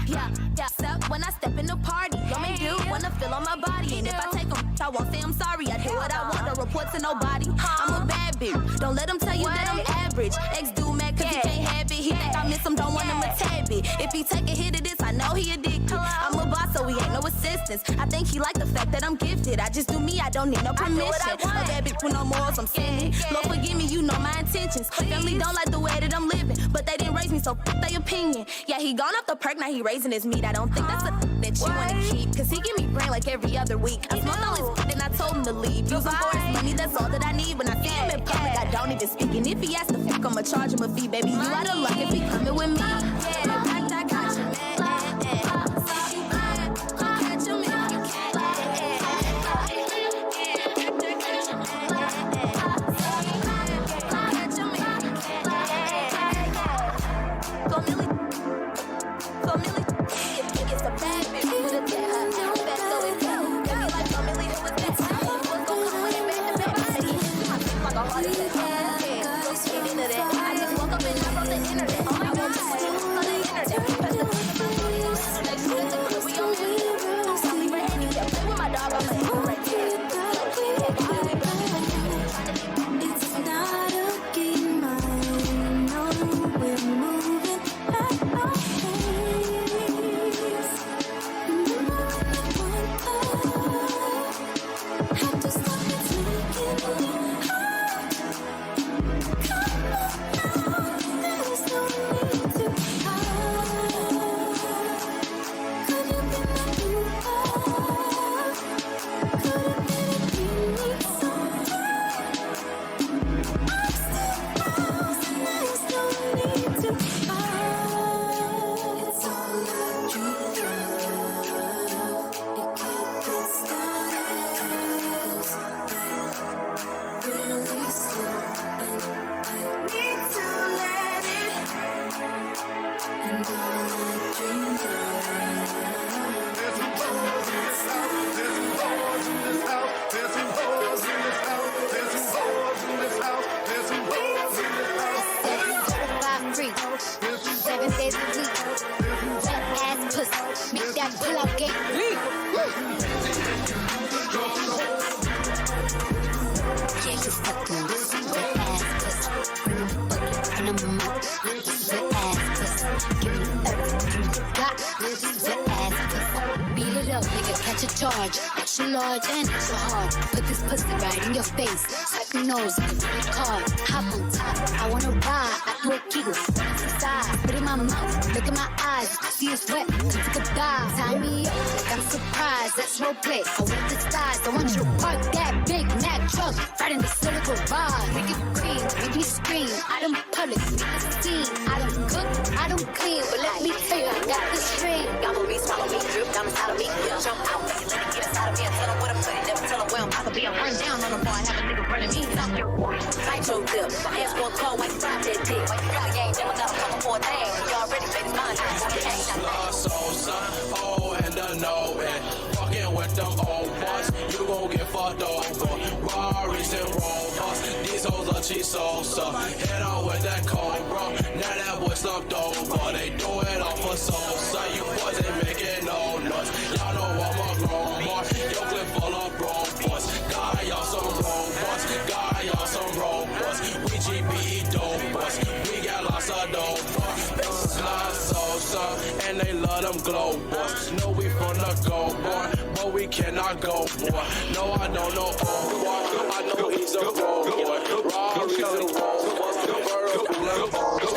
Yeah. Step when I step in the party. Women do wanna feel on my body. And if I take them, I won't say I'm sorry. I do what I want, don't report to nobody. I'm a bad bitch. Don't let them tell you that I'm average. Ex dude mad cause he can't have it. He think I miss him, don't want him a tad bit. If he take a hit of this, I know he addicted. I'm a boss, so he ain't no assistance. I think he like the fact that I'm gifted. I just do me, I don't need no permission. A bad bitch with no morals, I'm sinning. Lord forgive me, you know my intentions. Family don't like the way that I'm living, but they didn't raise me, so fuck their opinion. Yeah, he gone off the perk, now he raising his meat. I don't think that's a that you wanna keep, cause he give me brain like every other week. I smoked all his then I told him to leave. Use him for his money, that's all that I need. When I see him in public, I don't even speak. And if he asks to fuck, I'ma charge him a fee. Baby, you out of luck if he coming with me. Yeah, I got you, man. Charge, extra large and extra hard. Put this pussy right in your face. Swipe your nose, give me a card. Hop on top, I wanna ride. I do a giggle, side, put in my mouth, look in my eyes. See it's wet, come take a dive. Tie me up, like I'm surprised. That's role play. I want the size. I want you to park that big Mac truck right in the cylinder ride. Make it cream, make me scream. I don't public, make it steam. I don't cook, I don't clean, but let me tell you, I got the string. Gobble me, swallow me, drip down inside of me. Jump out, make it, let it get inside of me. I tell them what I'm putting, never tell them where I'm about to be. I'm running down on the bar, have a nigga running me. Stop your boy, tight your dip. Ass one call, why you drop that dick? Why you got a game, never got a couple for a thing. Y'all ready, baby, mine. Lost soul, son, oh, and I know it. Fucking with them old boys, you gon' get fucked over. Rarries and Rovers, these hoes are cheap salsa. Hit on with that Cobra, now that boy slumped over. They do it all for salsa, you boys ain't making no noise. Y'all know I'm a grown boy, your clip full of broke boys. Got y'all some robots, got y'all some robots. We GBE dope boys, we got lots of dope boys. Lost salsa, and they love them glow boys. Know we from the go boy, but we cannot go boy. No, I don't know old boy, I know he's a road boy. Rarries and Rovers, the world will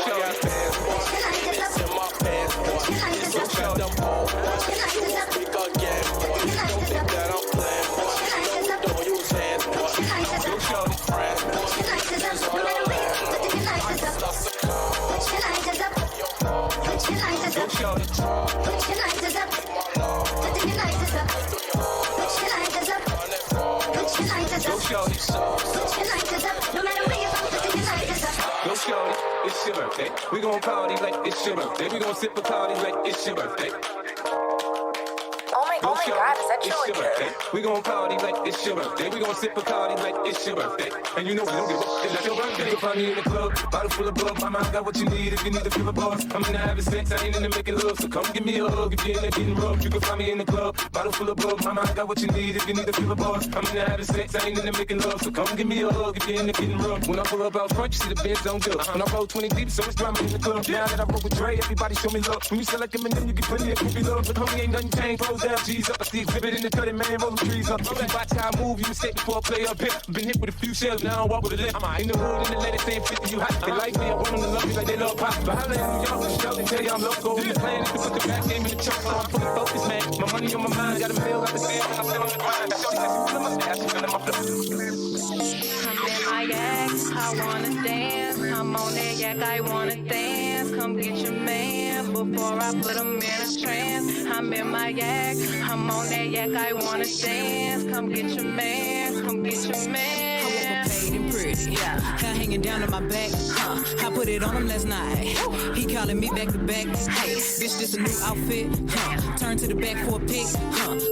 got passports, it's in my passport. So check them old boys, you won't speak again boy. Don't think that I'm playing boy, no, don't use hands boy. You show me friends boy, it's all the land boy. I just lost a car. Put your lighters up. Put your lighters up. Put your lighters up. Put your lighters up. Put your lighters up. Put your lighters up. Put your lighters up. No matter where you're from, put your lighters up. Go shorty, it's your birthday. We gon' party like it's your birthday. We gon' sip a party like it's your birthday. Oh my Oh my God, is that it's true your again? birthday. We gon' party like it's your birthday. We gon' sip Bacardi like it's your birthday. And you know we don't give up, it's like your birthday. You can find me in the club, bottle full of bug. My mind got what you need if you need to feel a buzz. I'm into having sex, I ain't into making love. So come give me a hug if you're into getting rough. You can find me in the club, bottle full of bug. My mind got what you need if you need to feel a buzz. I'm into having sex, I ain't into making love. So come give me a hug if you're into getting rough. When I pull up out front, you see the Benz on good. When I roll 20 deep, so it's drama in the club. Now that I roll with Dre, everybody show me love. When you sell like Eminem, you get plenty of goofy love. But homie, ain't nothing changed. Close down, G's up. I see exhibit in the cutting, man. Roll them trees up. If you watch how I move, you mistake before I play up. Been hit with a few shells, now I don't walk with a limp. In the hood, in the lady saying 50, you hot. They like me, I want them to love me like they love pop. But holla at me, y'all with the show, they tell you I'm loco. The plan is to put the back game in the truck, so I'm fully focused, man. My money on my mind, got a meal out the bed, and I'm still on the grind. Shorty says she feelin' my stash, she feelin' my flow. I'm in my yak, I wanna dance. I'm on that yak, I wanna dance. Come get your man before I put him in a trance. I'm in my yak, I'm on that yak, I wanna dance. Come get your man, come get your man. I woke up paid and pretty, yeah. Hair hanging down to my back, I put it on him last night. He calling me back to back. Hey, bitch, this a new outfit, Turn to the back for a pic,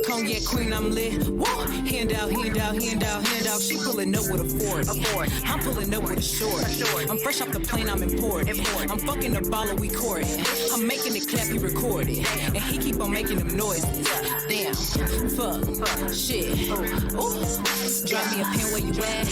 Cognac queen, I'm lit. Woo. Hand out, hand out, hand out, hand out. She pulling up with a fork. I'm pulling up with a short. I'm fresh off the plane, I'm imported. I'm fucking the baller, we courting. I'm making it clap, he recorded. And he keep on making them noises. Damn, fuck, shit. Ooh. Drop me a pin where you at.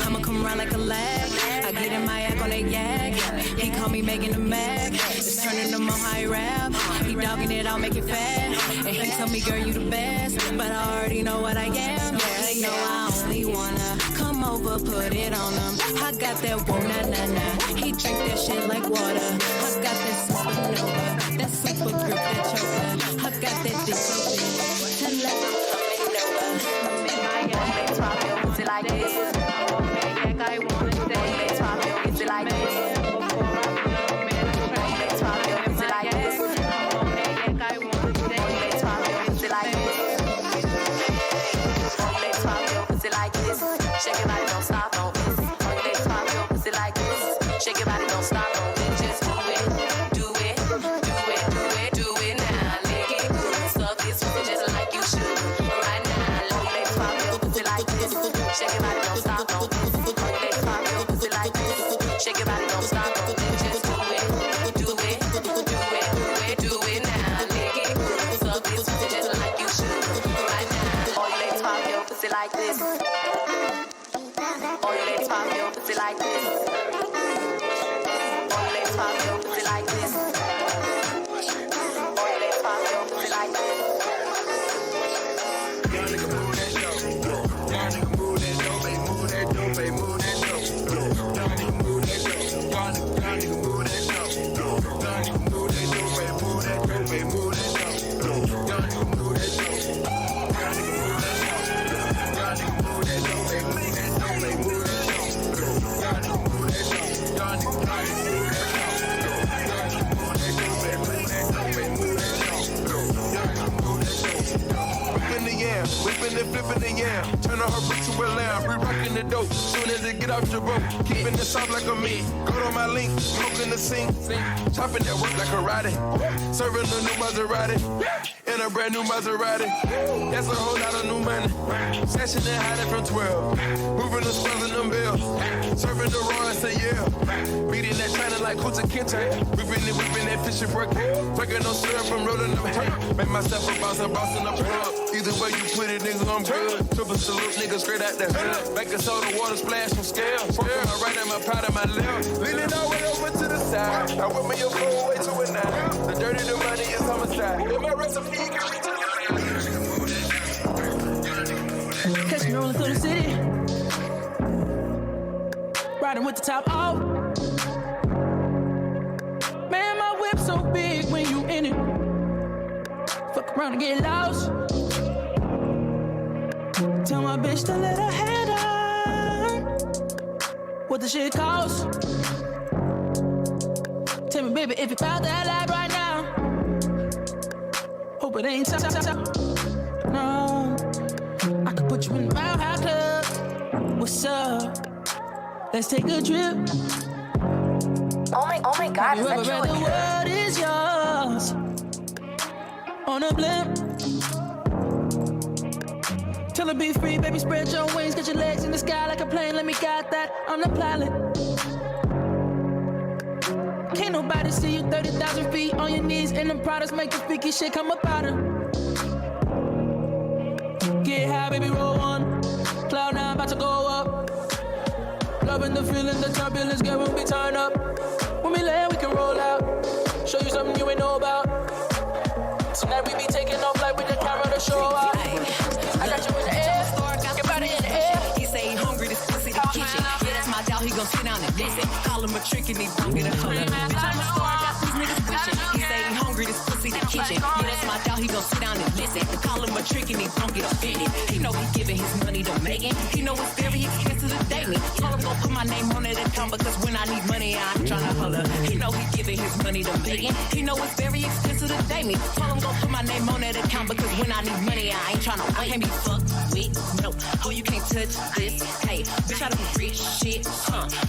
I'ma come around like a lag. I get in my act on that yak. He call me making a mag. It's turning him on high rap. He dogging it, I'll make it fast. And he tell me, girl, you the best. But I already know what I am. Yeah, they know I only wanna come over, put it on him. I got that whoa, nah, nah, nah. He drink that shit like water. I got that supernova, that super grip, that choker. I got that dick so big. And let me come in my yak, they talk your pussy like this. I'm on that yak, I wanna dance. They talk your pussy like this. Before I put him in a trance. They talk your pussy like this. I'm on that yak, I wanna dance. They talk your pussy like this. They talk your pussy like this. Shake your body, don't stop on this. They talk your pussy like this. Shake your body, don't stop on this. Just do it, do it, do it, do it, do it now. Lick it, suck this pussy just like you should. Right now, they talk your pussy like this. Shake your body, don't stop on this. They talk your pussy like this. Shake your body, don't stop on this. Just do it, do it, do it, do it, do it now. Lick it, suck this pussy just like you should. Right now, all you ladies pop your pussy like this. All you ladies pop your pussy like this. All you ladies pop your pussy like this. All you ladies pop your pussy like this. Young nigga move that dope. Young nigga move that dope. They move that dope. They move that dope. Young nigga move that dope. Young nigga move that dope. Young nigga move that dope. They move that dope. They move that dope. Young nigga move that dope. Young nigga move that dope. Young nigga move that dope. They move that dope. They move that dope. Young nigga move that dope. Young nigga move that dope. Whipping and flipping the yam, turn on her brick to a lamb, re-rocking the dope, soon as it get off the rope, keeping it soft like a meat, go to my link, smoking the sink, chopping that work like a karate, serving a new Maserati, in a brand new Maserati, that's a whole lot of new money, sashing and hiding from 12, moving the swells in them bills, serving the raw and say yeah, beating that China like Kuta Kinte, whipping that fishing for a kill, drinking no syrup from rolling them hay, make myself a boss and boss in the plug, either way you put it, nigga, I'm good. Triple salute, nigga, straight out the hood. Baking soda, water splash from scales. I right at my pride of my left. Leaning all the way over to the side. I whip me a full way to a 9. The dirty, the money is homicide. And my recipe can reach to the Catch me rolling through the city, riding with the top off. Man, my whip so big when you in it. Fuck around and get lost. Tell my bitch to let her head on. What the shit cost? Tell me, baby, if you found that life right now. Hope it ain't no. I could put you in the Mile High Club. What's up? Let's take a trip. Oh my God, is that true the again? world is yours. On a blimp. wanna be free, baby, spread your wings. Get your legs in the sky like a plane, let me guide that. I'm the pilot. Can't nobody see you 30,000 feet on your knees. And them products make the freaky shit come up out her. Get high, baby, roll on. Cloud nine, about to go up. Loving the feeling, the turbulence, girl, when we turn up. When we land, we can roll out. Show you something you ain't know about. Tonight we be taking off like with the camera to show out. I got you in the air, your body in the air. He say he hungry, this pussy the kitchen. Yeah, that's my dog, he gon' sit down and listen. Call him a trick and he don't get a color. Bitch, I'm a star, got these niggas wishing. He say he hungry, this pussy the kitchen. Yeah, that's my dog, he gon' sit down and listen. Call him a trick and he don't get offended. He know he giving his money to Megan. He know it's very expensive to date me. Told him go put my name on that account because when I need money, I'm tryna holler. He know he giving his money to Megan. He know it's very expensive to date me. Told him go put my name on that account because when I need money, I ain't tryna wait. I can't be fucked with, no. Oh, you can't touch this. Hey, bitch, I do rich shit,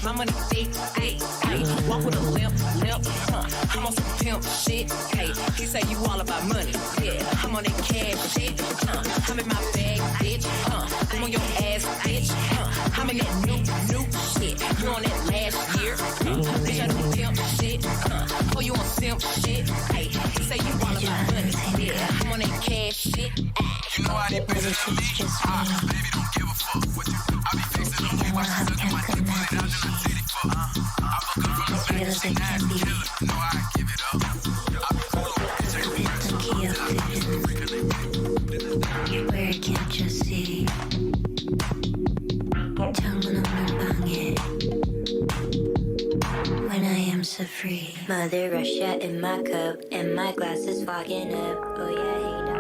my money thick, hey. Walk with a limp, I'm on some pimp shit, hey. He say you all about money, yeah. I'm on that cash shit, I'm in my bag, bitch, I'm on your ass, bitch, I'm in that new shit. You on that last year, bitch, I do pimp shit, oh, you on simp shit, hey. He say you all about money, yeah. I'm on that cash shit, You know I need business for me. Baby, don't give a fuck what you do. I be fixing the way, watch you sucking my dick, pull it out, then I take it for. I fuck up from the back, she nasty killer. No, I give it up. I be cool, bitch, I can Where can't you see? 정은 없는 방에 when I am so free. Mother Russia in my cup and my glass is fogging up. Oh yeah, he knows.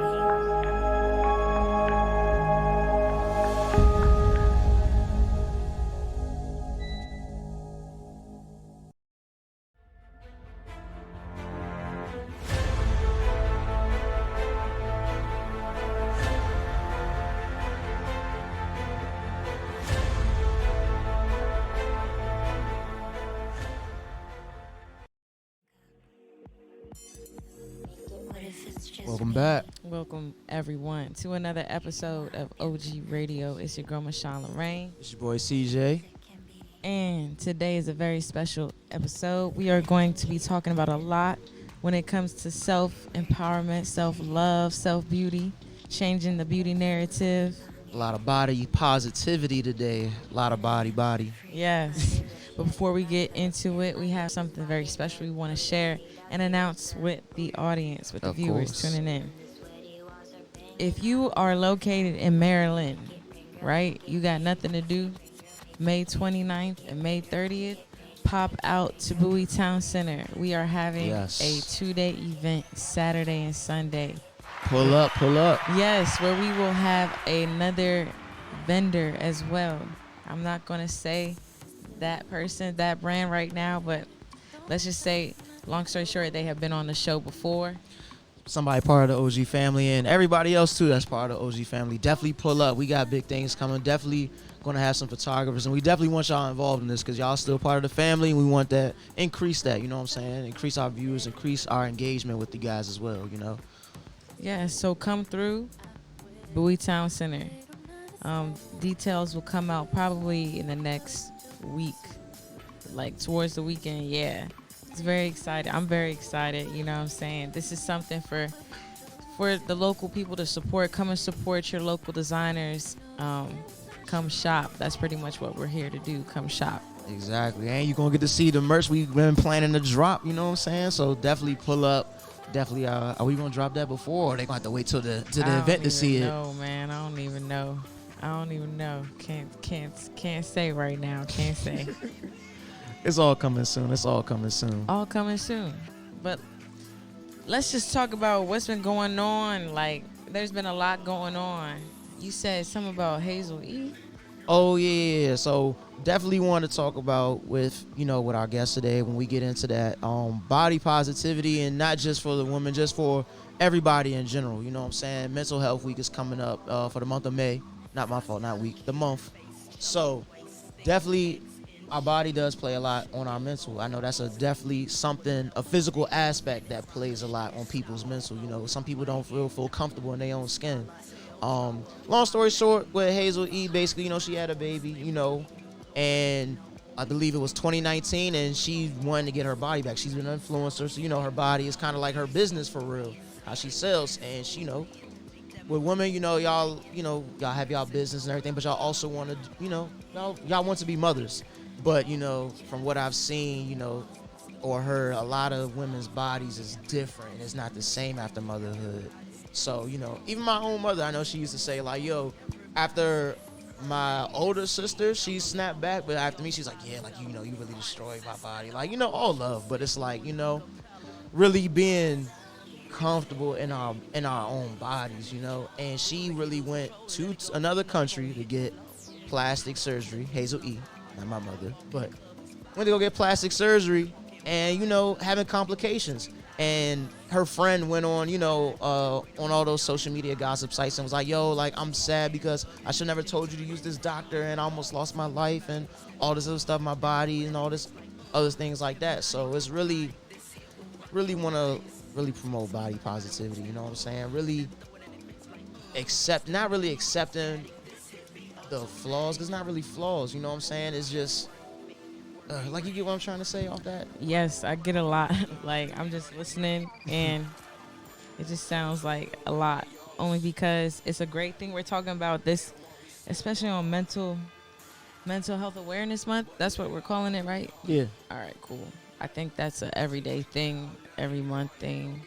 Welcome back. Welcome, everyone, to another episode of OG Radio. It's your girl, Mishon LR It's your boy CJ. And today is a very special episode. We are going to be talking about a lot when it comes to self-empowerment, self-love, self-beauty, changing the beauty narrative. A lot of body positivity today. A lot of body. Yes. But before we get into it, we have something very special we want to share and announce with the audience, with the viewers tuning in. If you are located in Maryland, right, you got nothing to do, May 29th and May 30th, pop out to Bowie Town Center. We are having a 2-day event, Saturday and Sunday. Pull up. Yes, where we will have another vendor as well. I'm not going to say that person, that brand right now, but let's just say, long story short, they have been on the show before. Somebody part of the OG family, and everybody else too that's part of the OG family. Definitely pull up. We got big things coming. Definitely gonna have some photographers, and we definitely want y'all involved in this because y'all still part of the family, and we want that, increase that, you know what I'm saying? Increase our views, increase our engagement with you guys as well, you know? Yeah, so come through Bowie Town Center. Details will come out probably in the next week, like towards the weekend. Yeah, it's very exciting. I'm very excited, you know what I'm saying? This is something for the local people to support. Come and support your local designers. Come shop. That's pretty much what we're here to do. Come shop. Exactly. And you're gonna get to see the merch we've been planning to drop, you know what I'm saying? So definitely pull up. Definitely, are we gonna drop that before, or they gonna have to wait till the event to see it? No, man, I don't even know. Can't say right now. Can't say. It's all coming soon. All coming soon. But let's just talk about what's been going on. Like, there's been a lot going on. You said something about Hazel E. Oh yeah. So definitely want to talk about with our guest today when we get into that body positivity, and not just for the women, just for everybody in general. You know what I'm saying? Mental Health Week is coming up for the month of May. Not my fault, not week, the month. So definitely our body does play a lot on our mental. I know that's definitely something, a physical aspect that plays a lot on people's mental. You know, some people don't feel comfortable in their own skin. Long story short, with Hazel E, basically, she had a baby, and I believe it was 2019, and she wanted to get her body back. She's an influencer, so her body is kind of like her business for real. How she sells, and with women, y'all have y'all business and everything, but y'all also want to, y'all want to be mothers. But from what I've seen, or heard, a lot of women's bodies is different. It's not the same after motherhood. So, even my own mother, I know she used to say, like, yo, after my older sister, she snapped back, but after me, she's like, yeah, like, you really destroyed my body. Like, all love, but it's like, really being comfortable in our own bodies, and she really went to another country to get plastic surgery. Hazel E, not my mother, but went to go get plastic surgery, and having complications. And her friend went on, on all those social media gossip sites and was like, yo, like, I'm sad because I should never told you to use this doctor, and I almost lost my life and all this other stuff, my body and all this other things like that. So it's really want to really promote body positivity, you know what I'm saying? Really not really accepting the flaws, because it's not really flaws, you know what I'm saying? It's just, like, you get what I'm trying to say off that? Yes, I get a lot. Like, I'm just listening, and it just sounds like a lot. Only because it's a great thing we're talking about this, especially on mental health awareness month. That's what we're calling it, right? Yeah. All right, cool. I think that's an everyday thing, every month thing.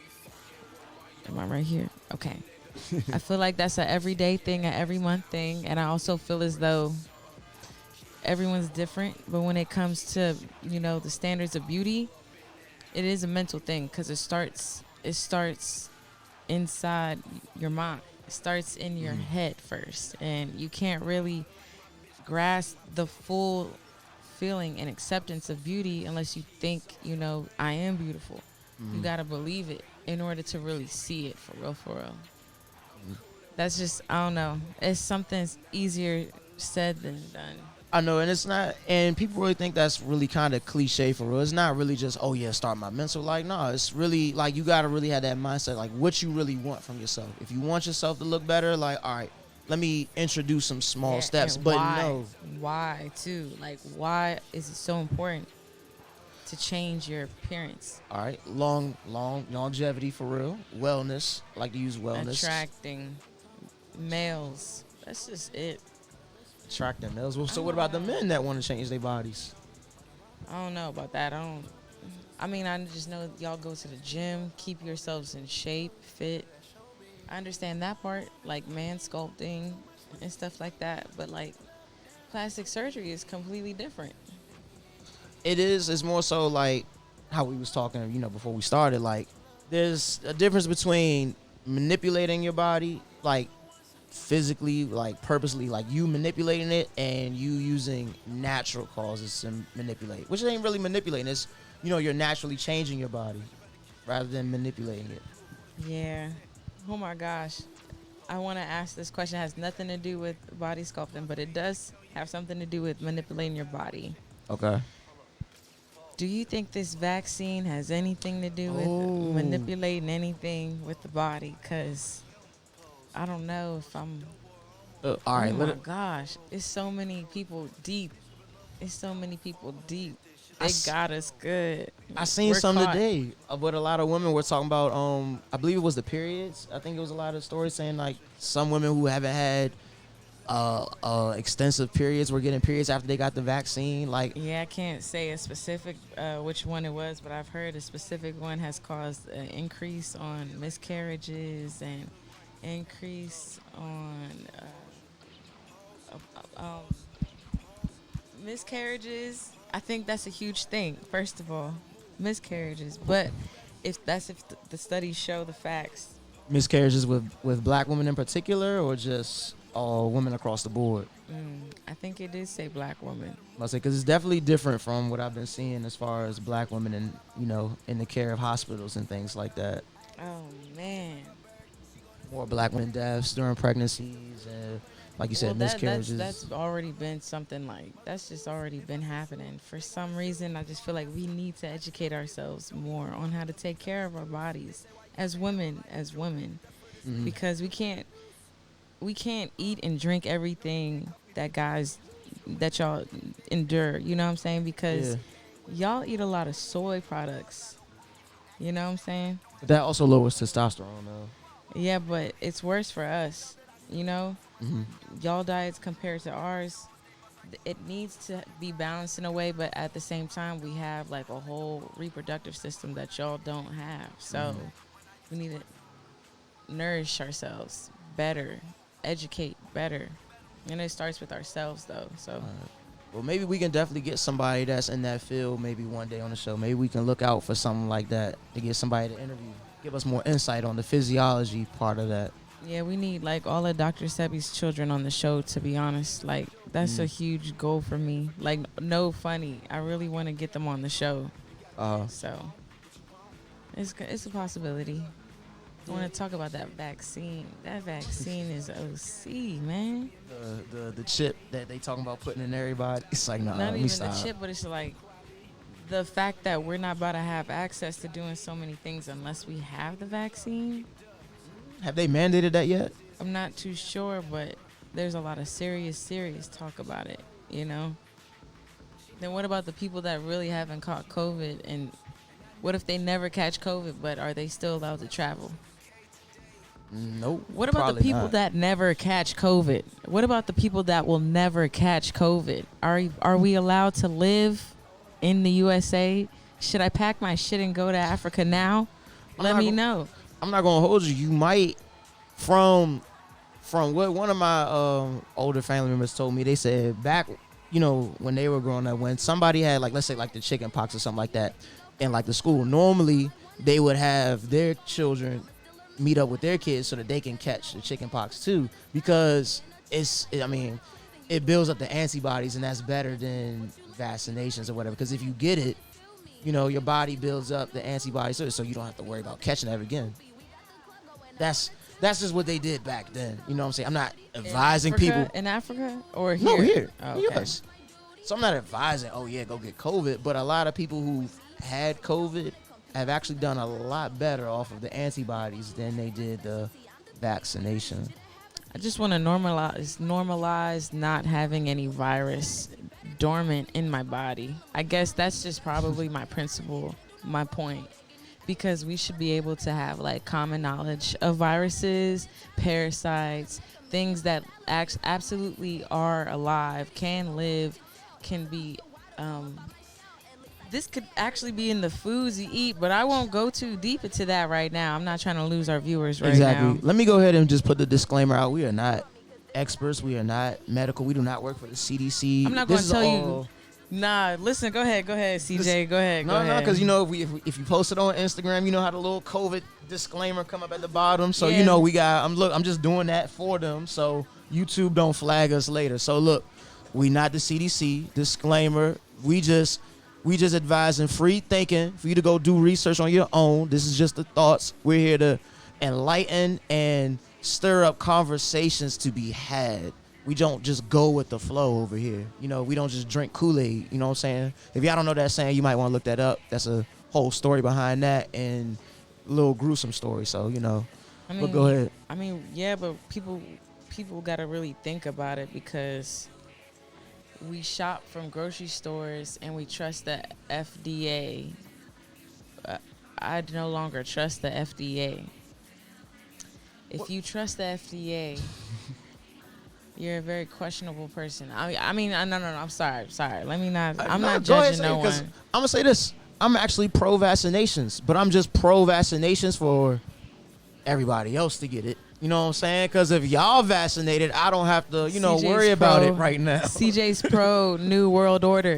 Am I right here? Okay. I feel like that's an everyday thing, an every month thing, and I also feel as though everyone's different, but when it comes to the standards of beauty, it is a mental thing, because it starts inside your mind. It starts in your head first, and you can't really grasp the full feeling and acceptance of beauty unless you think I am beautiful. You gotta believe it in order to really see it for real. That's just, I don't know, it's something easier said than done. I know, and it's not, and people really think that's really kind of cliche for real. It's not really just, oh yeah, start my mental. Like, no, it's really like, you gotta really have that mindset, like, what you really want from yourself. If you want yourself to look better, like, all right, let me introduce some small steps. But why too? Like, why is it so important to change your appearance? All right, longevity for real, wellness. I like to use wellness. Attracting males. That's just it. Attracting males. Well, so what about the men that want to change their bodies? I don't know about that. I just know y'all go to the gym, keep yourselves in shape, fit. I understand that part, like man sculpting and stuff like that. But like plastic surgery is completely different. It is. It's more so like how we was talking, before we started. Like, there's a difference between manipulating your body, like physically, like purposely, like you manipulating it, and you using natural causes to manipulate, which ain't really manipulating. It's, you're naturally changing your body rather than manipulating it. Yeah. Oh my gosh. I want to ask this question. It has nothing to do with body sculpting, but it does have something to do with manipulating your body. Okay. Do you think this vaccine has anything to do with manipulating anything with the body? Because I don't know if I'm... all right. Oh my gosh. It's so many people deep. They got us good. I seen something today about a lot of women were talking about, I believe it was the periods. I think it was a lot of stories saying, like, some women who haven't had extensive periods were getting periods after they got the vaccine. Like, yeah, I can't say a specific which one it was, but I've heard a specific one has caused an increase on miscarriages and increase on miscarriages. I think that's a huge thing. First of all, miscarriages, but if the studies show the facts. Miscarriages with black women in particular, or just all women across the board? I think it did say black women. I say, because it's definitely different from what I've been seeing as far as black women and in the care of hospitals and things like that. Oh man. More black women deaths during pregnancies and, like you said, miscarriages. That's already been something that's just already been happening. For some reason, I just feel like we need to educate ourselves more on how to take care of our bodies as women, because we can't we can't eat and drink everything that y'all endure. You know what I'm saying? Because y'all eat a lot of soy products. You know what I'm saying? That also lowers testosterone, though. Yeah, but it's worse for us. You know, y'all diets compared to ours, it needs to be balanced in a way, but at the same time, we have like a whole reproductive system that y'all don't have. So we need to nourish ourselves better, educate better. And it starts with ourselves, though. So, well, maybe we can definitely get somebody that's in that field maybe one day on the show. Maybe we can look out for something like that to get somebody to interview, give us more insight on the physiology part of that. Yeah, we need like all of Dr. Sebi's children on the show, to be honest. Like, that's a huge goal for me. Like, no funny. I really want to get them on the show. So, it's a possibility. I want to talk about that vaccine. That vaccine is OC, man. The chip that they talking about putting in everybody. It's like, nah, not let me even stop. the chip, but it's like the fact that we're not about to have access to doing so many things unless we have the vaccine. Have they mandated that yet? I'm not too sure, but there's a lot of serious talk about it, you know? Then what about the people that really haven't caught COVID? And what if they never catch COVID, but are they still allowed to travel? Nope. What about the people that never catch COVID? What about the people that will never catch COVID? Are we allowed to live in the USA? Should I pack my shit and go to Africa now? Let me know. I'm not gonna hold you. You might, from what one of my older family members told me. They said back, when they were growing up, when somebody had like, let's say like the chicken pox or something like that, in like the school, normally they would have their children meet up with their kids so that they can catch the chicken pox too, because it builds up the antibodies, and that's better than vaccinations or whatever. Because if you get it, your body builds up the antibodies so you don't have to worry about catching that again. That's just what they did back then. You know what I'm saying? I'm not advising people. In Africa or here? No, here. Oh, okay. Yes. So I'm not advising, go get COVID. But a lot of people who've had COVID have actually done a lot better off of the antibodies than they did the vaccination. I just want to normalize not having any virus dormant in my body. I guess that's just probably my principle, my point. Because we should be able to have like common knowledge of viruses, parasites, things that absolutely are alive, can live, can be. This could actually be in the foods you eat, but I won't go too deep into that right now. I'm not trying to lose our viewers right now. Let me go ahead and just put the disclaimer out. We are not experts. We are not medical. We do not work for the CDC. I'm not going to tell you. Nah, listen, go ahead, CJ, go ahead. No, because if you post it on Instagram, you know how the little COVID disclaimer come up at the bottom. So I'm just doing that for them, so YouTube don't flag us later. So look, we not the CDC. Disclaimer: we just advising free thinking for you to go do research on your own. This is just the thoughts. We're here to enlighten and stir up conversations to be had. We don't just go with the flow over here. We don't just drink Kool-Aid. You know what I'm saying? If y'all don't know that saying, you might want to look that up. That's a whole story behind that and a little gruesome story. So, but go ahead. But people got to really think about it, because we shop from grocery stores and we trust the FDA. I no longer trust the FDA. If you trust the FDA... You're a very questionable person. No. I'm sorry. Let me not. I'm not judging no one. I'm gonna say this. I'm actually pro vaccinations, but I'm just pro vaccinations for everybody else to get it. You know what I'm saying? Because if y'all vaccinated, I don't have to, worry about it right now. CJ's pro New World Order.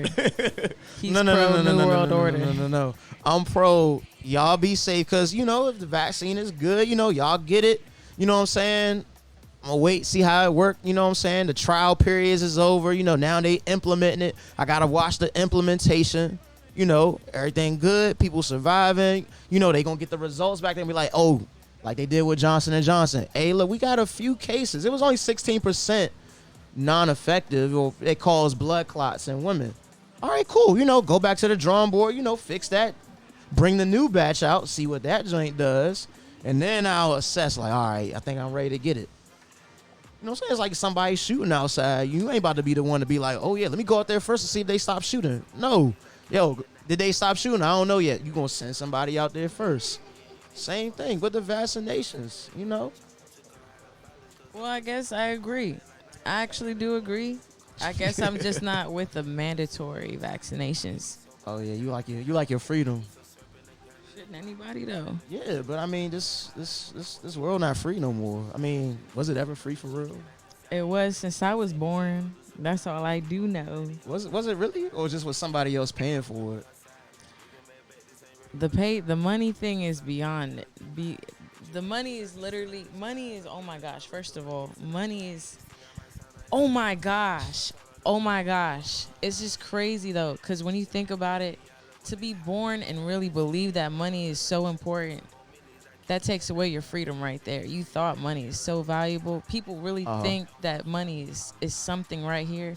He's pro New World Order. No. I'm pro y'all be safe, because if the vaccine is good, y'all get it. You know what I'm saying? I'm gonna wait, see how it works. You know what I'm saying? The trial periods is over. Now they implementing it. I gotta watch the implementation. Everything good. People surviving. They gonna get the results back and be like, oh, like they did with Johnson & Johnson. Hey, look, we got a few cases. It was only 16% non-effective, or it caused blood clots in women. All right, cool. Go back to the drawing board. Fix that. Bring the new batch out. See what that joint does. And then I'll assess, like, all right, I think I'm ready to get it. You know what I'm saying? It's like somebody shooting outside. You ain't about to be the one to be like, oh, yeah, let me go out there first and see if they stop shooting. No. Yo, did they stop shooting? I don't know yet. You going to send somebody out there first. Same thing with the vaccinations, you know? Well, I guess I agree. I actually do agree. I guess I'm just not with the mandatory vaccinations. Oh, yeah, you like your freedom. Shouldn't anybody, though? Yeah, but I mean, this world not free no more. I mean, was it ever free for real? It was since I was born. That's all I do know. Was it really, or just was somebody else paying for it? The money thing is beyond it. The money is oh my gosh. First of all, money is oh my gosh. It's just crazy though, because when you think about it, to be born and really believe that money is so important, that takes away your freedom right there. You thought money is so valuable. People really think that money is something right here.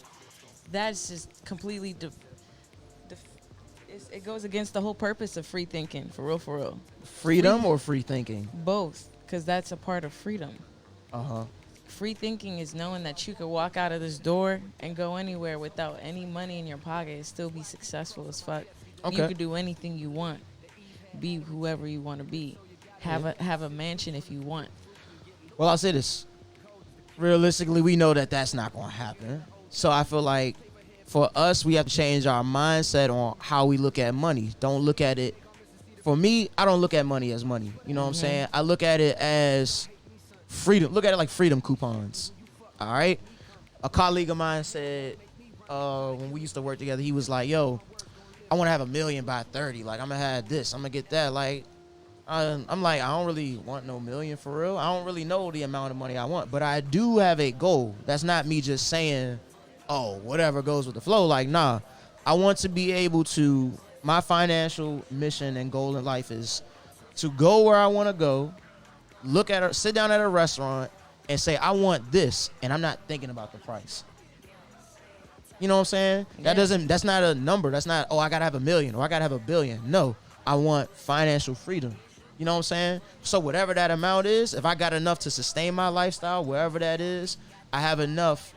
That's just completely it goes against the whole purpose of free thinking, for real. Freedom or free thinking? Both, because that's a part of freedom. Uh-huh. Free thinking is knowing that you could walk out of this door and go anywhere without any money in your pocket and still be successful as fuck. Okay. You could do anything you want. Be whoever you want to be. Have a mansion if you want. Well, I'll say this. Realistically, we know that that's not going to happen. So I feel like for us, we have to change our mindset on how we look at money. Don't look at it. For me, I don't look at money as money. You know what I'm saying? I look at it as freedom. Look at it like freedom coupons. All right? A colleague of mine said when we used to work together, he was like, yo, I want to have $1 million by 30. Like, I'm going to have this. I'm going to get that. Like, I'm like, I don't really want no million for real. I don't really know the amount of money I want. But I do have a goal. That's not me just saying, oh, whatever goes with the flow. Like, nah. I want to be able to, my financial mission and goal in life is to go where I want to go, sit down at a restaurant, and say, I want this, and I'm not thinking about the price. You know what I'm saying? Yeah. That's not a number. That's not, oh, I got to have $1 million or I got to have $1 billion. No, I want financial freedom. You know what I'm saying? So whatever that amount is, if I got enough to sustain my lifestyle, wherever that is, I have enough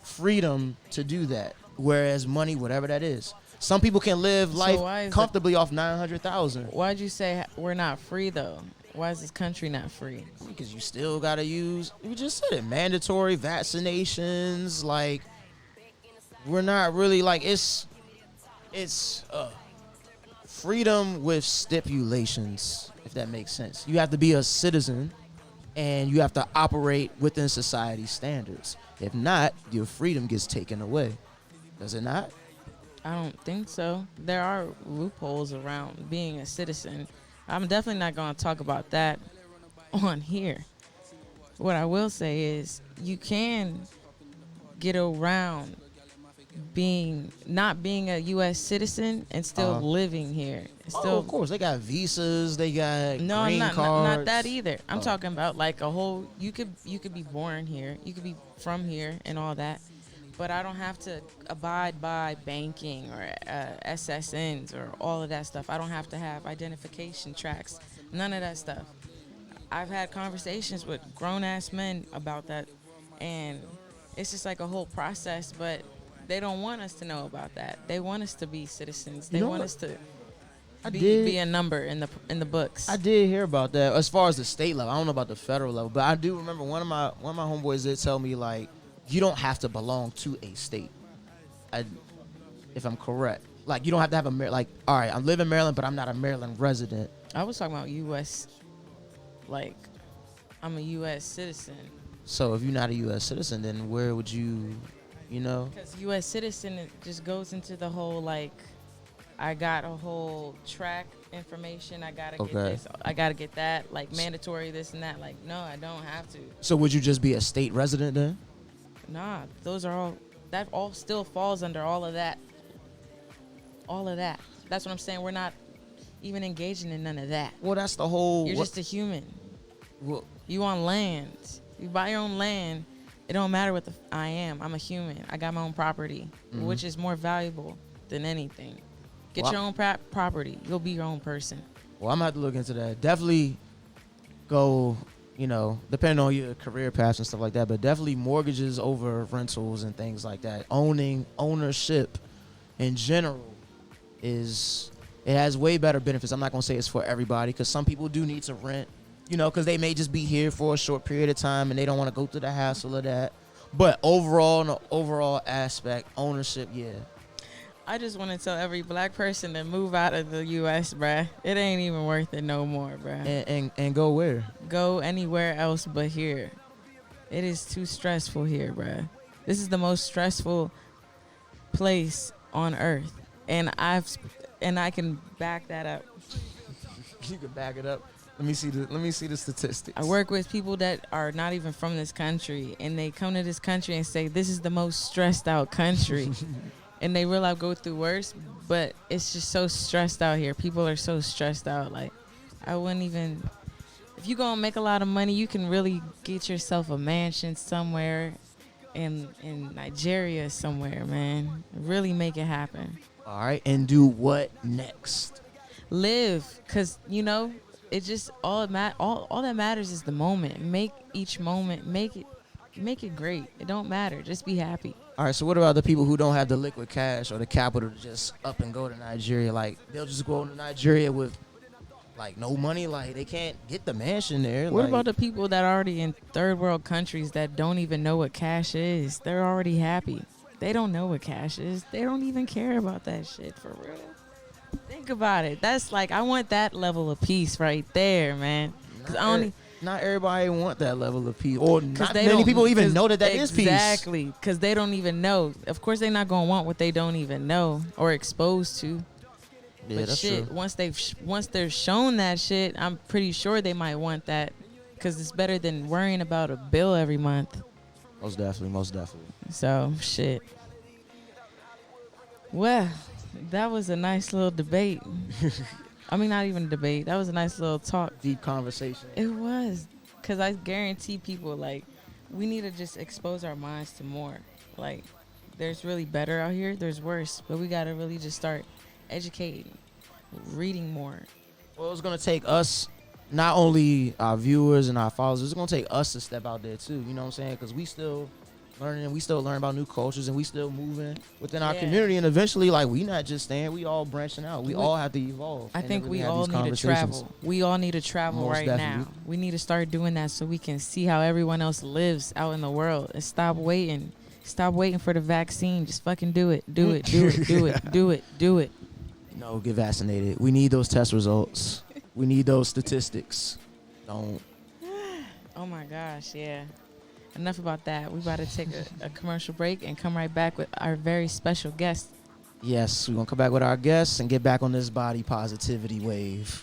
freedom to do that. Whereas money, whatever that is. Some people can live life comfortably off $900,000. Why'd you say we're not free, though? Why is this country not free? Because you still got to use, you just said it, mandatory vaccinations. Like, we're not really, like, it's freedom with stipulations, if that makes sense. You have to be a citizen, and you have to operate within society's standards. If not, your freedom gets taken away. Does it not? I don't think so. There are loopholes around being a citizen. I'm definitely not going to talk about that on here. What I will say is you can get around not being a U.S. citizen and still living here. Still, of course. They got visas. They got green cards. Not that either. I'm talking about like a whole, you could be born here. You could be from here and all that. But I don't have to abide by banking or SSNs or all of that stuff. I don't have to have identification tracks. None of that stuff. I've had conversations with grown-ass men about that, and it's just like a whole process, but they don't want us to know about that. They want us to be citizens. They want us to be a number in the books. I did hear about that as far as the state level. I don't know about the federal level, but I do remember one of my homeboys did tell me, like, you don't have to belong to a state, if I'm correct. Like, you don't have to have all right, I live in Maryland, but I'm not a Maryland resident. I was talking about U.S., like, I'm a U.S. citizen. So if you're not a U.S. citizen, then where would you, Because U.S. citizen, it just goes into the whole, like, I got a whole track information. I got to get this. I got to get that, like, mandatory this and that. Like, no, I don't have to. So would you just be a state resident then? Nah, that all still falls under all of that. All of that. That's what I'm saying. We're not even engaging in none of that. Well, that's the whole... You're just a human. Well, you on land. You buy your own land. It don't matter what I am. I'm a human. I got my own property, which is more valuable than anything. Get your own property. You'll be your own person. Well, I'm going to have to look into that. Definitely go you know, depending on your career paths and stuff like that, but definitely mortgages over rentals and things like that. Ownership in general it has way better benefits. I'm not going to say it's for everybody because some people do need to rent, you know, because they may just be here for a short period of time and they don't want to go through the hassle of that. But overall, in the overall aspect, ownership, yeah. I just want to tell every black person to move out of the U.S., bruh. It ain't even worth it no more, bruh. And go where? Go anywhere else but here. It is too stressful here, bruh. This is the most stressful place on earth, and I can back that up. You can back it up. Let me see the statistics. I work with people that are not even from this country, and they come to this country and say this is the most stressed out country. And they realize go through worse, but it's just so stressed out here. People are so stressed out. Like, I wouldn't even, if you gonna make a lot of money, you can really get yourself a mansion somewhere in Nigeria somewhere, man. Really make it happen. All right, and do what next? Live, cause you know, it just all that matters is the moment. Make each moment, make it great. It don't matter. Just be happy. All right, so what about the people who don't have the liquid cash or the capital to just up and go to Nigeria? Like, they'll just go to Nigeria with, like, no money. Like, they can't get the mansion there. What like, about the people that are already in third world countries that don't even know what cash is? They're already happy. They don't know what cash is. They don't even care about that shit, for real. Think about it. That's like, I want that level of peace right there, man. Because not everybody want that level of peace, or not they many people even know that is peace. Exactly, because they don't even know. Of course, they're not gonna want what they don't even know or exposed to. Yeah, but that's shit, true. once they're shown that shit, I'm pretty sure they might want that, because it's better than worrying about a bill every month. Most definitely. So shit. Well, that was a nice little debate. I mean, not even a debate. That was a nice little talk. Deep conversation. It was. Because I guarantee people, like, we need to just expose our minds to more. Like, there's really better out here. There's worse. But we got to really just start educating, reading more. Well, it's going to take us, not only our viewers and our followers, it's going to take us to step out there, too. You know what I'm saying? Because we still learning, and we still learn about new cultures, and we still moving within our community, and eventually, like, we not just staying, we all branching out. We all have to evolve. I think we all need to travel. We all need to travel Most right definitely. now. We need to start doing that so we can see how everyone else lives out in the world, and stop waiting. Stop waiting for the vaccine. Just fucking do it. Do it. Do it. Do it. Do it. Do it. No, get vaccinated. We need those test results. We need those statistics. Don't. Oh my gosh, yeah. Enough about that. We about to take a commercial break and come right back with our very special guest. Yes, we're going to come back with our guests and get back on this body positivity wave.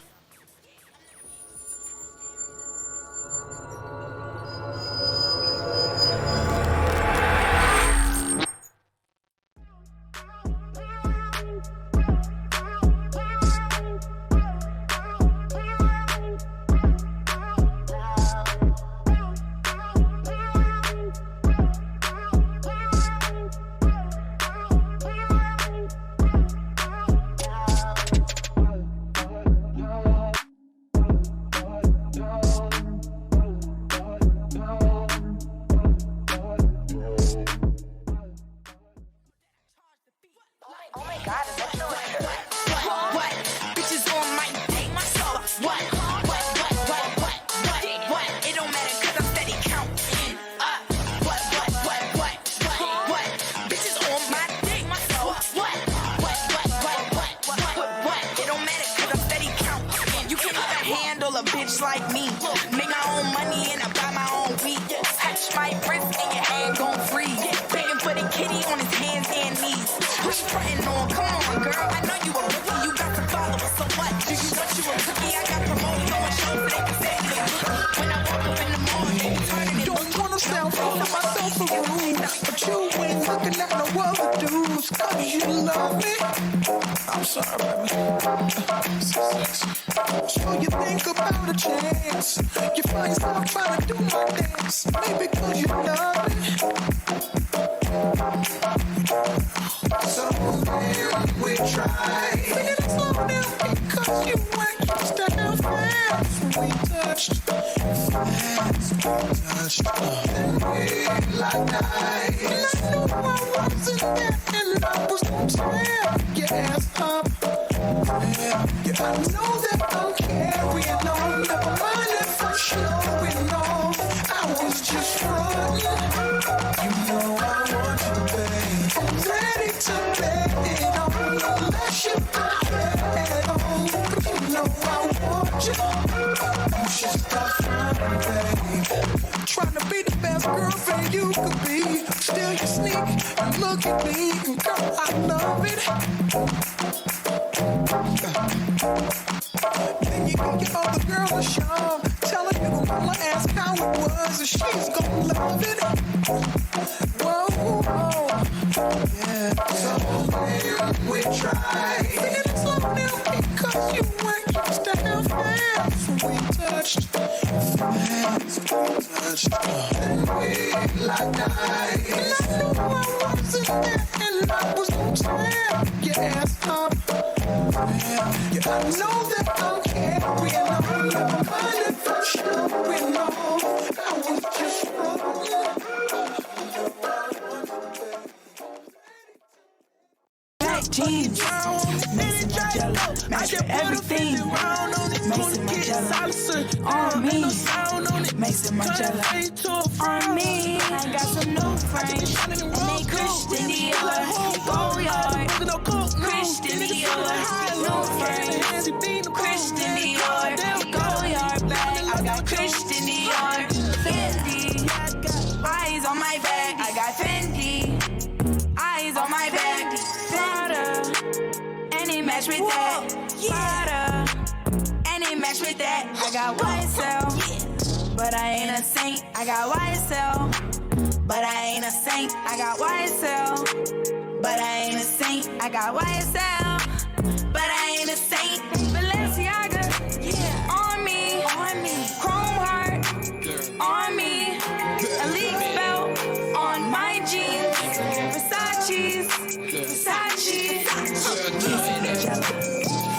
Like me, make my own money and I buy my own weed. Touch my wrist and your hand gon' freeze. Begging for the kitty on his hands and knees. Who you frontin' on? Come on, girl. I know you a rookie. You got some followers. So what? Do you want you a cookie? I got promoters on shows so they can say they rookie. When I woke up in the morning, they be turning it. Don't wanna sound for myself a rude, but you ain't looking at no other dudes 'cause you love me. I'm sorry, baby. So sexy. So you think about a chance. You find yourself trying to do my dance. Maybe 'cause you love me. So we try. Take it slow down because you ain't used to have fast. We touch. touched. Hands touched. Like night. And I knew I wasn't there, and I was gonna tear your ass up. Yeah, I know that I'm carrying on. Never mind if I'm showing off. I was just frontin'. You know I want you, babe. I'm ready to bet it on. Unless you put your head on. You know I want you. You should stop frontin', babe. Trying to be the best girlfriend you could be. Still you sneak and look at me. And girl, I love it. Then you go get other girl a show. Tell her you gonna ask how it was, and she's gonna love it. Whoa, whoa, yeah. So we tried. Singing it slow now because you weren't used to have hands. We touched, hands touched, and we like night. And I knew I wasn't there, and I was gonna tear your ass up. Yeah, I know that I'm carrying on. Never mind if I'm showing off. I was just wrong. Black jeans, Mason Margiela, match for everything. Mason Margiela, on me. Mason Margiela, on me. I got some new friends, and they Christian Dior, go yard. Christian Dior, new friends, Christian Dior, go yard bag. I got Christian Dior, Fendi, eyes on my back. I got Fendi, eyes on my back. Prada, and it match with that. Prada, and it match with that. I got YSL, but I ain't a saint. I got YSL, but I ain't a saint. I got YSL, but I ain't a saint. I got YSL, but I ain't a saint. Balenciaga, yeah, on me. Chrome heart, on me. Elite belt, on my jeans. Versace,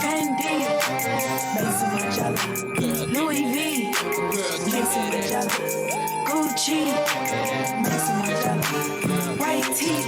Fendi, Mason Margiela, Louis V, Mason Margiela, Gucci, Mason Margiela, white tee,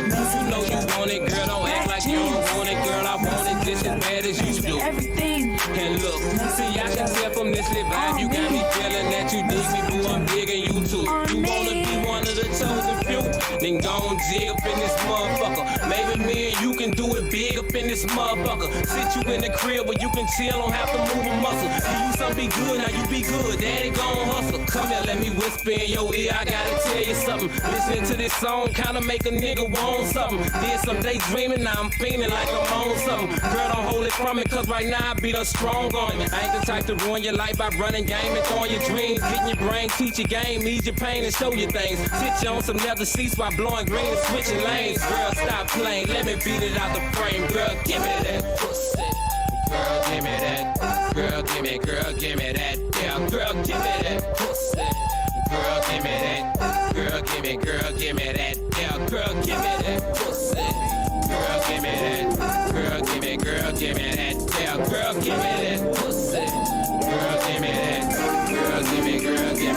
Mason Margiela. You want it, girl, don't act like you don't want it, girl. I want it just as bad as you do. Everything. And look, see, I can tell from this lit vibe, you got me feeling that you dig me, boo, I'm digging you too. You wanna be one of the chosen few? Then go and jig up in this motherfucker. Maybe me and you can do it big up in this motherfucker. Sit you in the crib where you can chill, don't have to move a muscle. See you some be good, now you be good, daddy gon' hustle. Come here, let me whisper in your ear, I gotta tell you something. Listening to this song kinda make a nigga want something. Did some daydreaming, now I'm feeling like I'm on something. Girl, don't hold it from me, cause right now I be the strong on me. I ain't the type to ruin your life by running game and throwing your dreams. Getting your brain, teach your game, ease your pain and show you things. Sit you on some leather seats while blowing green and switching lanes. Girl, stop playing, let me beat it out the frame. Girl, give me that pussy. Girl, give me that. Girl, give me that. Yeah, girl, give me that pussy. Girl, give me that. Girl, give me that. Yeah, girl, give me that pussy. Girl, give me that. Girl, give me that. Yeah, girl, give me that pussy. Girl, give me that. Girl, give me that. Yeah.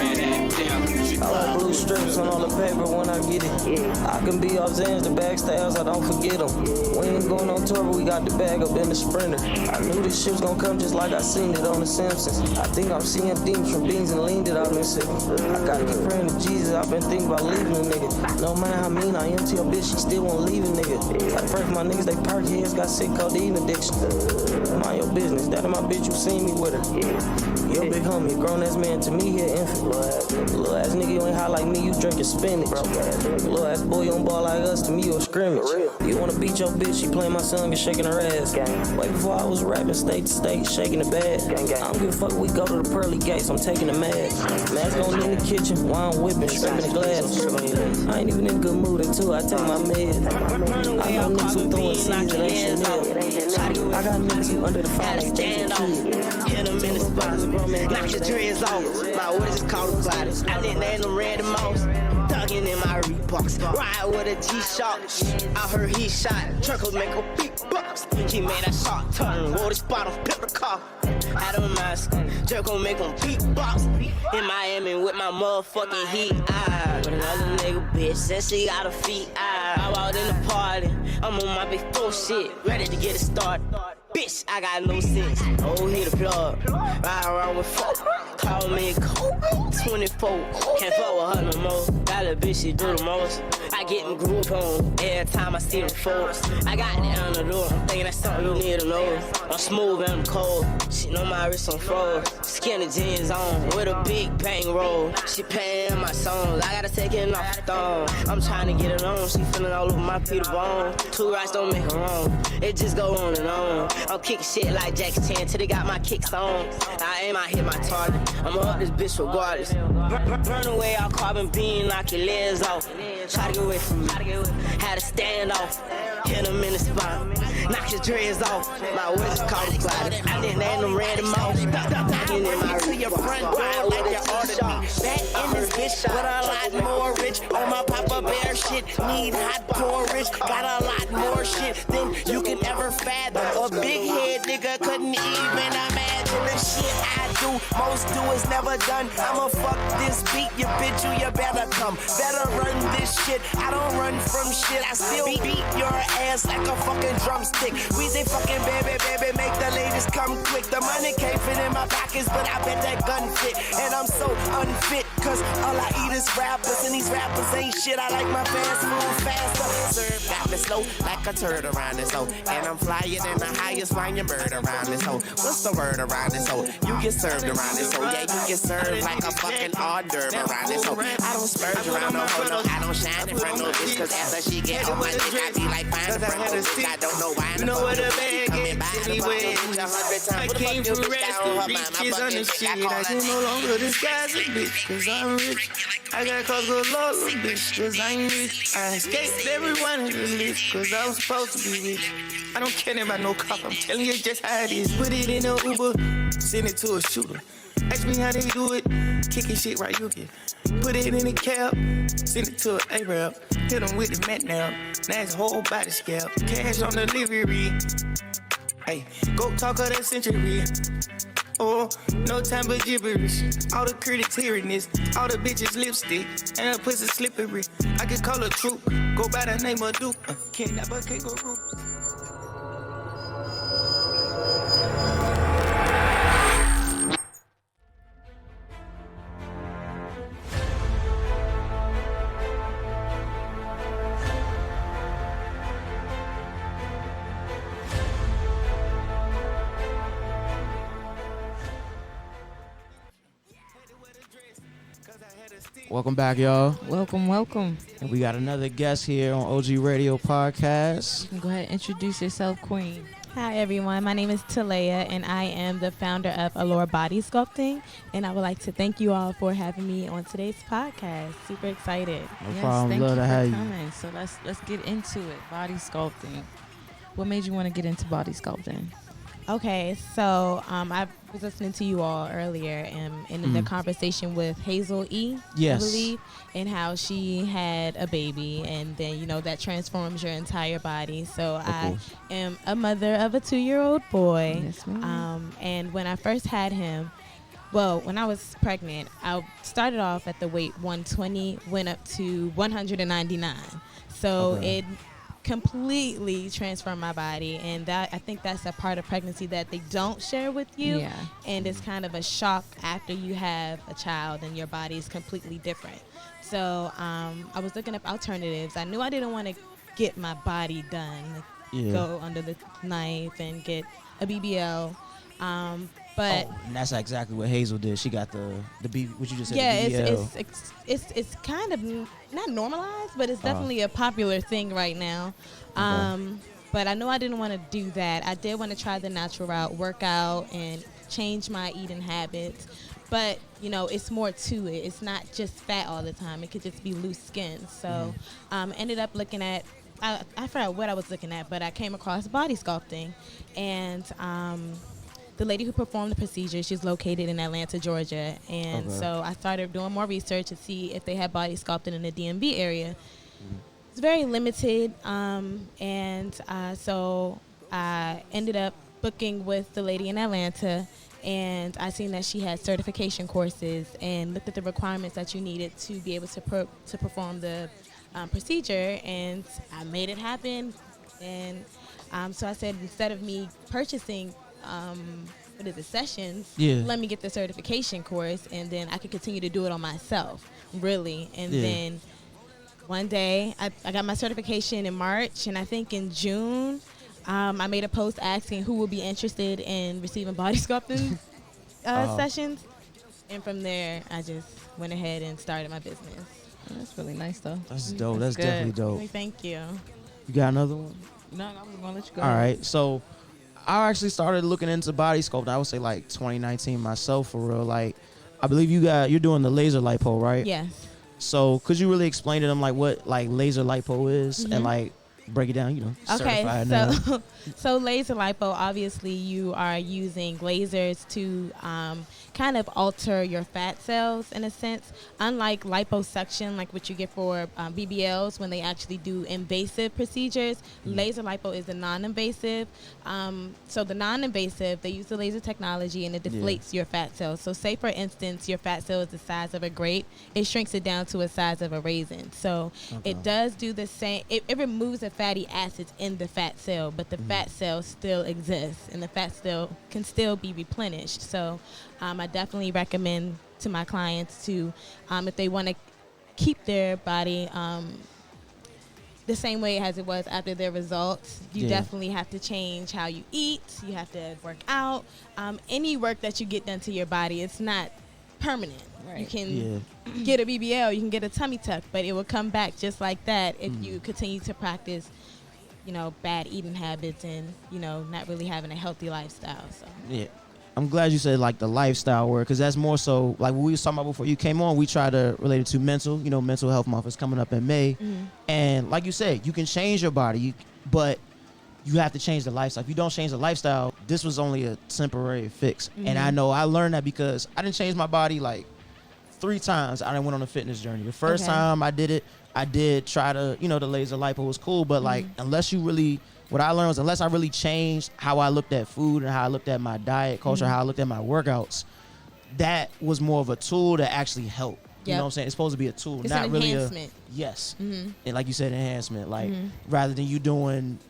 I like blue strips on all the paper when I get it. I can be off Zans, the backstabs, I don't forget them. We ain't going on tour, but we got the bag up in the Sprinter. I knew this shit was gonna come just like I seen it on The Simpsons. I think I'm seeing demons from beans and lean that I've been sipping. I gotta keep praying to Jesus, I've been thinking about leaving a nigga. No matter how mean I am to your bitch, she still won't leave a nigga. I pray for my niggas, they perk heads, got sick codeine addiction. Mind your business, that is my bitch, you seen me with her. Yo, big homie, grown ass man, to me, he an infant. Little ass nigga, you ain't high like me, you drinking spinach. Little ass boy, you don't ball like us, to me, you a scrimmage. You wanna beat your bitch, she playing my song and shaking her ass. Way before I was rapping state to state, shaking the bag. I don't give a fuck, we go to the pearly gates, I'm taking the mask. Mask on in the kitchen, wine whipping, scraping the glass. I ain't even in a good mood until I take my meds. I know niggas who throwing seeds that ain't Chanel. I got niggas who under the fire like stand on. Hit them in the spots, knock your dreads off. My words is called a body. I didn't name them Randy Moss. Thuggin' in my Reeboks. Ride with a G-Shock. I heard he shot. Truckles make a big bucks. He made that shot turn. Roll the spot on, flip the car. out of my skin. Jerk gon' make them beatbox. In Miami with my motherfucking heat. With another nigga bitch, says she got her feet. I walked in the party, I'm on my big full shit, ready to get it started. Bitch, I got no sense. Oh, hit the plug. Ride around with folk. Call me cold. 24. Can't fuck with her no more. Got a bitch, she do the most. I get in group on every time I see them folks. I got it on the door. I'm thinking that's something you need to know. I'm smooth and I'm cold. She know my wrist on froze. Skinny jeans on with a big bang roll. She paying my songs. I gotta take it off the thong. I'm trying to get it on. She feeling all over my Peter Bone. Two rights don't make her wrong. It just go on and on. I'm kicking shit like Jackie Chan till they got my kicks on. I aim, I hit my target. I'ma up this bitch regardless. Burn away all carbon beam, knock your legs off. Try to get away from me. Had to stand off. Hit him in the spine. Knock your dreads off. My words is called a cloud. I didn't name them random off. Talking in my to your front door like you ordered me. Back in this bitch with a lot more rich. On my Papa Bear shit. Need hot porridge. Got a lot more shit than you can ever fathom. A big head nigga couldn't even imagine the shit I do. Most do is never done. I'ma fuck this beat, you bitch, you better come. Better run this shit. I don't run from shit. I still beat your ass like a fucking drumstick. We say fucking baby, baby, make the ladies come quick. The money can't fit in my pockets, but I bet that gun fit. And I'm so unfit, cause all I eat is rappers, and these rappers ain't shit. I like my fast food faster. Serve got me slow like a turd around this hoe. And I'm flyer than the highest flying bird around this hoe. What's the word around this hoe? You get served around this hoe. Yeah, you get served like a fucking hors d'oeuvre around this hoe. I don't spurge around no hoe, no, I don't shine in front of no bitch. Cause after she get on my dick, I be like fine in front of no bitch. I don't know why. You know what a bag is anyway. I came from rest to reach on the shit. I can no longer disguise a bitch, cause I'm rich. I got cause good Lord, little bitch, cause I'm rich. I escaped everyone in the list, cause I was supposed to be rich. I don't care about no cop, I'm telling you just how it is. Put it in a Uber, send it to a shooter. Ask me how they do it, kicking shit right you get. Put it in a cab, send it to an Arab. Hit him with the mat now, now his whole body scalp. Cash on delivery, hey, go talk of that century. Oh, no time but gibberish. All the critics hearing this, all the bitches lipstick, and her pussy slippery. I can call her troop, go by the name of Duke. Can't never can't go root. Welcome back, y'all. Welcome, welcome. And we got another guest here on OG Radio Podcast. You can go ahead and introduce yourself, Queen. Hi, everyone. My name is Talea, and I am the founder of Alure Body Sculpting. And I would like to thank you all for having me on today's podcast. Super excited. No problem. Love to have you. Coming. So let's get into it. Body sculpting. What made you want to get into body sculpting? Okay, so I was listening to you all earlier in the conversation with Hazel E, yes, I believe, and how she had a baby, and then, you know, that transforms your entire body. So I am a mother of a 2-year-old boy. Yes, ma'am. And when I first had him, well, when I was pregnant, I started off at the weight 120, went up to 199. So it completely transform my body, and that I think that's a part of pregnancy that they don't share with you. Yeah. And it's kind of a shock after you have a child and your body is completely different. So I was looking up alternatives. I knew I didn't want to get my body done, go under the knife and get a BBL. But and that's exactly what Hazel did. She got the BB, what you just said. Yeah, the BBL. it's kind of not normalized, but it's definitely a popular thing right now. But I know I didn't want to do that. I did want to try the natural route, work out, and change my eating habits. But, you know, it's more to it. It's not just fat all the time. It could just be loose skin. So ended up looking at, I forgot what I was looking at, but I came across body sculpting. And the lady who performed the procedure, she's located in Atlanta, Georgia. And so I started doing more research to see if they had body sculpting in the DMV area. It's very limited. So I ended up booking with the lady in Atlanta. and I seen that she had certification courses and looked at the requirements that you needed to be able to perform the procedure, and I made it happen. And so I said, instead of me purchasing sessions, let me get the certification course, and then I could continue to do it on myself, really. And then one day I got my certification in March, and I think in June I made a post asking who would be interested in receiving body sculpting sessions, and from there I just went ahead and started my business. That's really nice, though. That's dope. That's definitely dope. Thank you. You got another one? No, I was gonna let you go. All right, so I actually started looking into body sculpting. I would say like 2019 myself, for real. Like, I believe you're doing the laser lipo, right? Yes. So could you really explain to them like what like laser lipo is and like break it down? Okay, certified so laser lipo, obviously you are using lasers to kind of alter your fat cells in a sense. Unlike liposuction, like what you get for BBLs when they actually do invasive procedures, laser lipo is the non-invasive. So the non-invasive, they use the laser technology and it deflates your fat cells. So say for instance, your fat cell is the size of a grape, it shrinks it down to a size of a raisin. So it does do the same, it removes the fatty acids in the fat cell, but the fat cell still exists and the fat cell can still be replenished. So I definitely recommend to my clients to, if they want to keep their body the same way as it was after their results, you definitely have to change how you eat. You have to work out. Any work that you get done to your body, it's not permanent. Right. You can get a BBL, you can get a tummy tuck, but it will come back just like that if you continue to practice, bad eating habits and, not really having a healthy lifestyle. So I'm glad you said like the lifestyle work, because that's more so like what we was talking about before you came on. We try to relate it to mental. Mental health month is coming up in May, and like you said, you can change your body, but you have to change the lifestyle. If you don't change the lifestyle, this was only a temporary fix. And I know I learned that because I didn't change my body like 3 times. I went on a fitness journey. The first time I did it, I did try to, the laser lipo was cool, but like unless you really. What I learned was unless I really changed how I looked at food and how I looked at my diet culture, how I looked at my workouts, that was more of a tool to actually help. You know what I'm saying? It's supposed to be a tool, it's not an really enhancement. And like you said, enhancement. Like rather than you doing,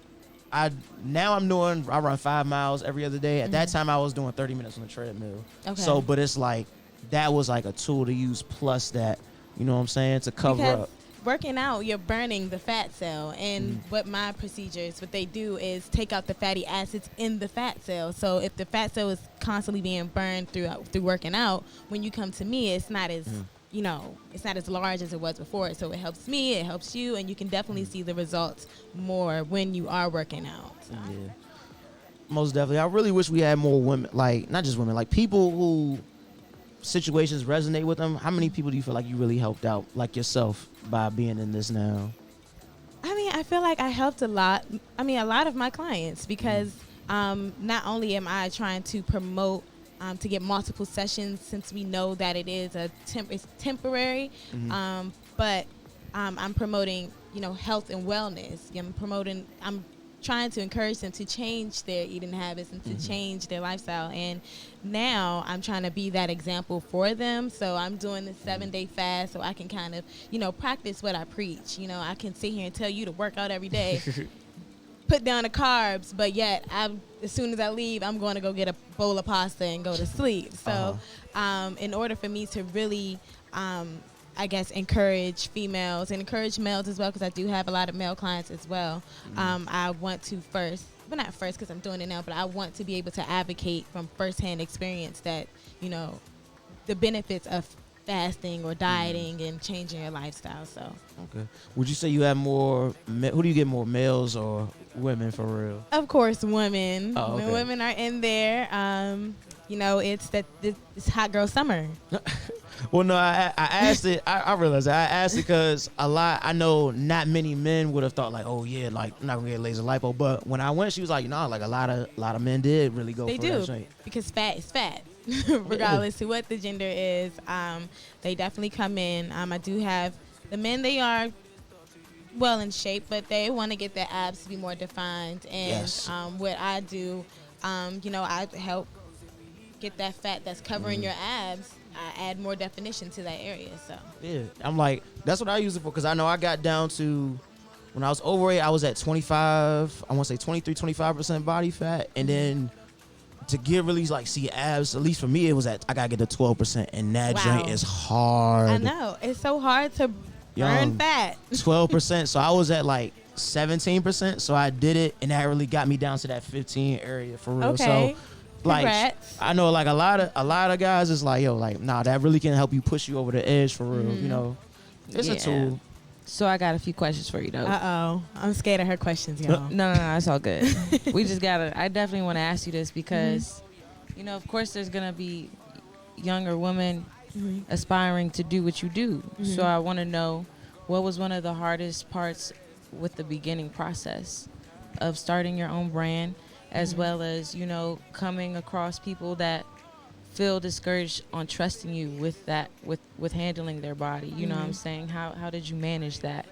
I run 5 miles every other day. At that time, I was doing 30 minutes on the treadmill. Okay. So, but it's like that was like a tool to use plus that, you know what I'm saying, to cover up. Working out, you're burning the fat cell, and what my procedures, what they do is take out the fatty acids in the fat cell. So if the fat cell is constantly being burned through working out, when you come to me, it's not as it's not as large as it was before. So it helps me, it helps you, and you can definitely see the results more when you are working out. So. Yeah, most definitely. I really wish we had more women, like not just women, like people who situations resonate with them. How many people do you feel like you really helped out, like yourself, by being in this now? I feel like I helped a lot. A lot of my clients, because not only am I trying to promote to get multiple sessions, since we know that it is it's temporary, but I'm promoting health and wellness. I'm trying to encourage them to change their eating habits and to change their lifestyle. And now I'm trying to be that example for them. So I'm doing the 7-day fast so I can kind of, practice what I preach. I can sit here and tell you to work out every day, put down the carbs, but yet as soon as I leave, I'm going to go get a bowl of pasta and go to sleep. So in order for me to really encourage females and encourage males as well, because I do have a lot of male clients as well. I want to not first because I'm doing it now, but I want to be able to advocate from firsthand experience that, the benefits of fasting or dieting and changing your lifestyle. So. Okay. Would you say you have more, who do you get more, males or women for real? Of course, women. Oh, okay. When women are in there, it's hot girl summer. Well, no, I asked it. I realized that. I asked it because I know not many men would have thought like, oh yeah, like I'm not gonna get laser lipo. But when I went, she was like, like a lot of men did really go they for do, that shape. because fat is fat, regardless to what the gender is. They definitely come in. I do have the men. They are well in shape, but they want to get their abs to be more defined. And what I do, I help get that fat that's covering your abs, I add more definition to that area. So Yeah, I'm like, that's what I use it for, because I know I got down to, when I was overweight, I was at 25, I want to say 23, 25% body fat, and then to get really like see abs, at least for me, it was I gotta get to 12%, and that joint is hard. I know it's so hard to burn fat. 12%, so I was at like 17%, so I did it, and that really got me down to that 15 area for real. Okay. So like, congrats. I know like a lot of guys is like, yo, like, nah, that really can help you push you over the edge for real. You know, it's a tool. So I got a few questions for you, though. I'm scared of her questions, y'all. No, it's all good. I definitely want to ask you this because, you know, of course there's going to be younger women aspiring to do what you do. So I want to know, what was one of the hardest parts with the beginning process of starting your own brand, as well as, you know, coming across people that feel discouraged on trusting you with that, with handling their body? You know what I'm saying? How did you manage that?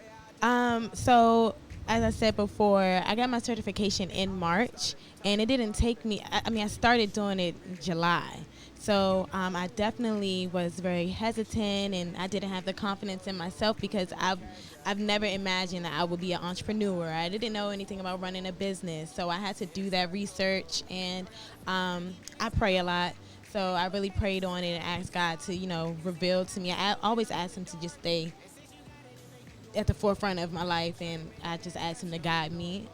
So as I said before, I got my certification in March, and it didn't take me, I started doing it in July. So I definitely was very hesitant, and I didn't have the confidence in myself because I've never imagined that I would be an entrepreneur. I didn't know anything about running a business, so I had to do that research, and I pray a lot. So I really prayed on it and asked God to, you know, reveal to me. I always asked him to just stay at the forefront of my life, and I just asked him to guide me.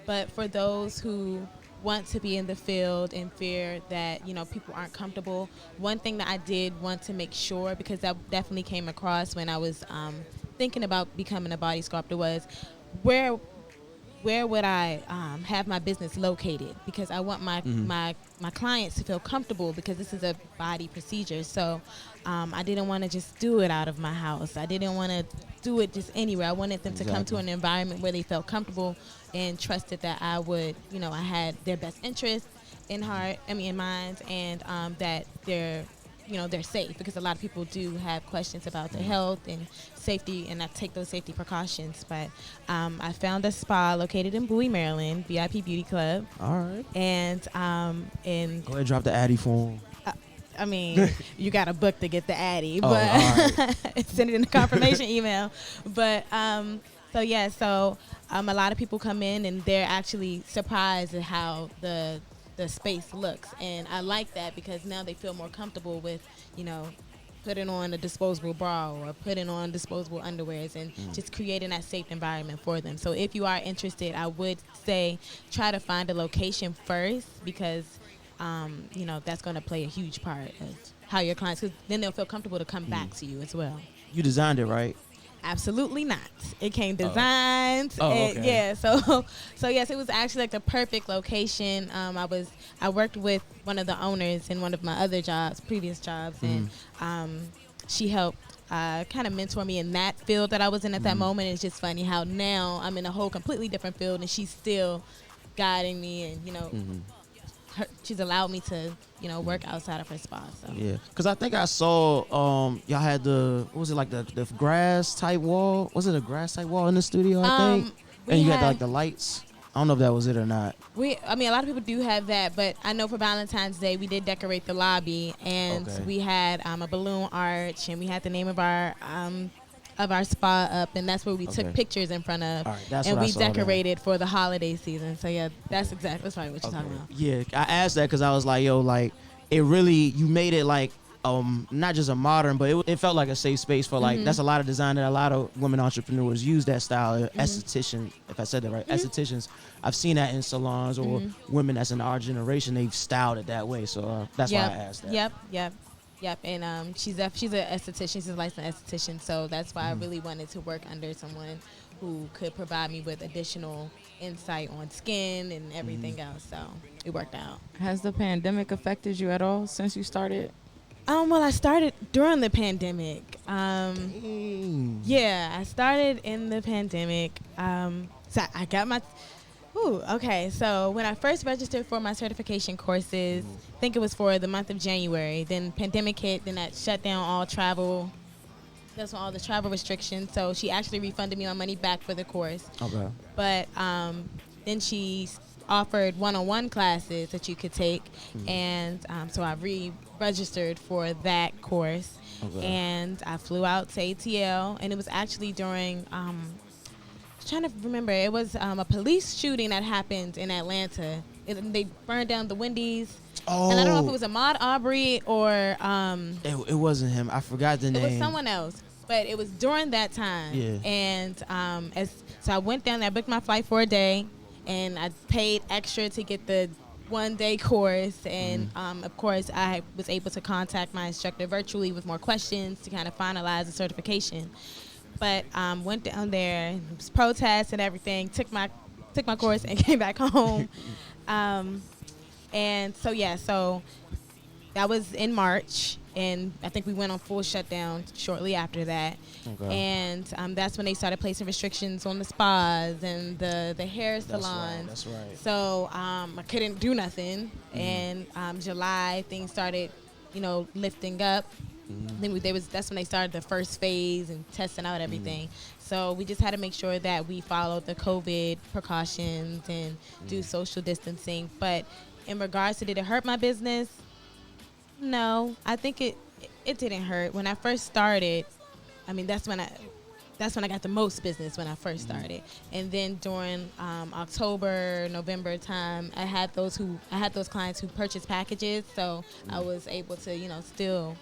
But for those who want to be in the field and fear that, you know, people aren't comfortable, one thing that I did want to make sure, because that definitely came across when I was thinking about becoming a body sculptor, was where would I have my business located? Because I want my clients to feel comfortable, because this is a body procedure. So I didn't want to just do it out of my house. I didn't want to do it just anywhere. I wanted them to come to an environment where they felt comfortable and trusted that I would, you know, I had their best interest in mind, and that they're safe, because a lot of people do have questions about their health and safety, and I take those safety precautions. But I found a spa located in Bowie, Maryland, VIP Beauty Club. All right. And go ahead and drop the Addy form. I mean, you got to book to get the Addy, Oh, but send it in the confirmation email. But so a lot of people come in and they're actually surprised at how the space looks, and I like that, because now they feel more comfortable with, you know, putting on a disposable bra or putting on disposable underwears, and just creating that safe environment for them. So if you are interested, I would say try to find a location first, because you know, that's going to play a huge part of how your clients, because then they'll feel comfortable to come back to you as well. You designed it, right? Absolutely not. It came designed. Okay. Yeah. So yes, it was actually like the perfect location. I worked with one of the owners in one of my other previous jobs, and she helped kind of mentor me in that field that I was in at that moment. It's just funny how now I'm in a whole completely different field, and she's still guiding me, and, you know, she's allowed me to, you know, work outside of her spa. So Yeah, because I think I saw y'all had what was it, like the grass type wall? Was it a grass type wall in the studio, I think? And you had like the lights. I don't know if that was it or not. I mean, a lot of people do have that, but I know for Valentine's Day we did decorate the lobby, and we had a balloon arch, and we had the name of our spa up, and that's where we took pictures in front of. All right, that's and what we I saw decorated for the holiday season. So yeah, that's probably what you're talking about. Yeah, I asked that because I was like, yo, like, it really, you made it like not just a modern, but it felt like a safe space for like, that's a lot of design that a lot of women entrepreneurs use that style. Esthetician, if I said that right, estheticians, I've seen that in salons, or women that's in our generation, they've styled it that way. So that's why I asked that. Yep, and she's an esthetician. She's a licensed esthetician, so that's why I really wanted to work under someone who could provide me with additional insight on skin and everything else. So it worked out. Has the pandemic affected you at all since you started? Well, I started during the pandemic. Yeah, I started in the pandemic. So I got my. Okay. So when I first registered for my certification courses, I think it was for the month of January. Then pandemic hit. Then that shut down all travel. That's when all the travel restrictions. So she actually refunded me my money back for the course. Okay. But then she offered one-on-one classes that you could take, and so I re-registered for that course, and I flew out to ATL, and it was actually during trying to remember. It was a police shooting that happened in Atlanta. They burned down the Wendy's. Oh. And I don't know if it was Ahmaud Arbery or... It wasn't him. I forgot the name. It was someone else. But it was during that time. Yeah. And so I went down there. I booked my flight for a day. And I paid extra to get the one-day course. And, of course, I was able to contact my instructor virtually with more questions to kind of finalize the certification. But went down there, was protest and everything, took my course and came back home. And so that was in March, and I think we went on full shutdown shortly after that. Okay. And that's when they started placing restrictions on the spas and the hair salons. That's right. So I couldn't do nothing. And July, things started, lifting up. Then that's when they started the first phase and testing out everything. So we just had to make sure that we followed the COVID precautions and do social distancing. But in regards to, did it hurt my business? No, I think it didn't hurt. When I first started, that's when I got the most business, when I first started. And then during October, November time, I had those clients who purchased packages, so I was able to, still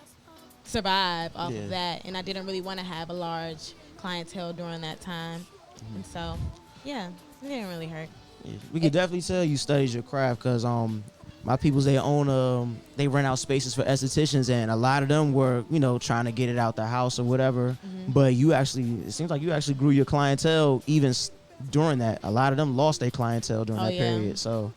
survive off of that. And I didn't really want to have a large clientele during that time. And so, yeah, it didn't really hurt. Yeah, we could definitely tell you studied your craft, because my peoples, they own they rent out spaces for estheticians, and a lot of them were trying to get it out the house or whatever. But it seems like you actually grew your clientele even during that. A lot of them lost their clientele during that period. So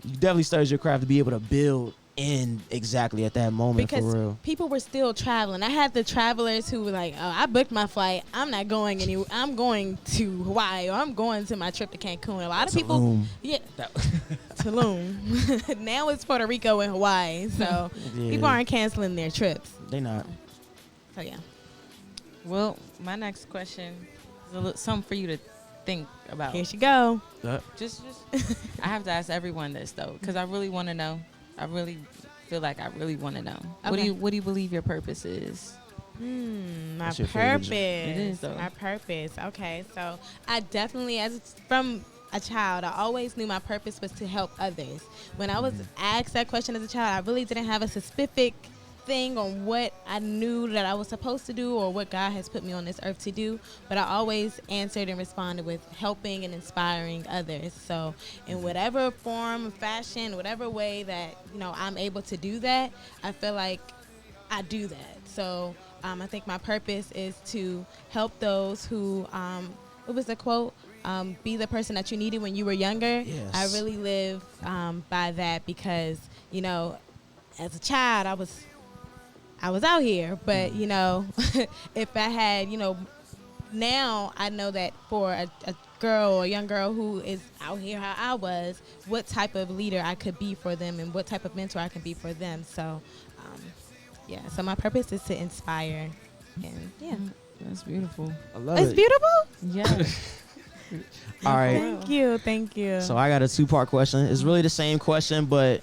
you definitely studied your craft to be able to build in exactly at that moment, because for real. People were still traveling. I had the travelers who were like, "Oh, I booked my flight. I'm not going anywhere. I'm going to Hawaii, or I'm going to my trip to Cancun." A lot of people, Tulum. Now it's Puerto Rico and Hawaii, so people aren't canceling their trips. They not. So yeah. Well, my next question is something for you to think about. Here she go. Just I have to ask everyone this though, because I really want to know. I really feel like I really want to know. Okay. What do you believe your purpose is? My purpose. It is though. My purpose. Okay, so I definitely, from a child, I always knew my purpose was to help others. When I was asked that question as a child, I really didn't have a specific thing on what I knew that I was supposed to do or what God has put me on this earth to do, but I always answered and responded with helping and inspiring others. So in whatever form, fashion, whatever way that I'm able to do that, I feel like I do that. So I think my purpose is to help those who what was the quote, be the person that you needed when you were younger. Yes. I really live by that, because as a child I was out here, but if I had, now I know that for a girl or a young girl who is out here how I was, what type of leader I could be for them and what type of mentor I can be for them. So, so my purpose is to inspire, and that's beautiful. I love it. It's beautiful? Yeah. All right. Thank you. So I got a 2-part question. It's really the same question, but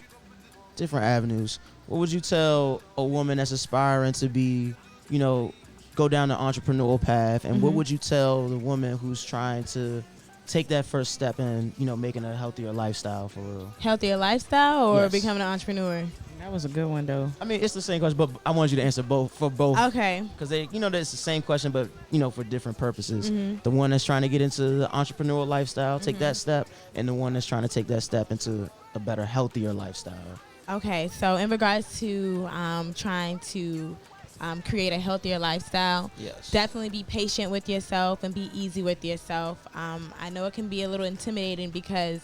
different avenues. What would you tell a woman that's aspiring to be, go down the entrepreneurial path, and what would you tell the woman who's trying to take that first step in, making a healthier lifestyle, for real? Healthier lifestyle or becoming an entrepreneur? That was a good one, though. It's the same question, but I want you to answer both. Okay. Because it's the same question, but for different purposes. The one that's trying to get into the entrepreneurial lifestyle, take that step, and the one that's trying to take that step into a better, healthier lifestyle. Okay, so in regards to trying to create a healthier lifestyle, definitely be patient with yourself and be easy with yourself. I know it can be a little intimidating because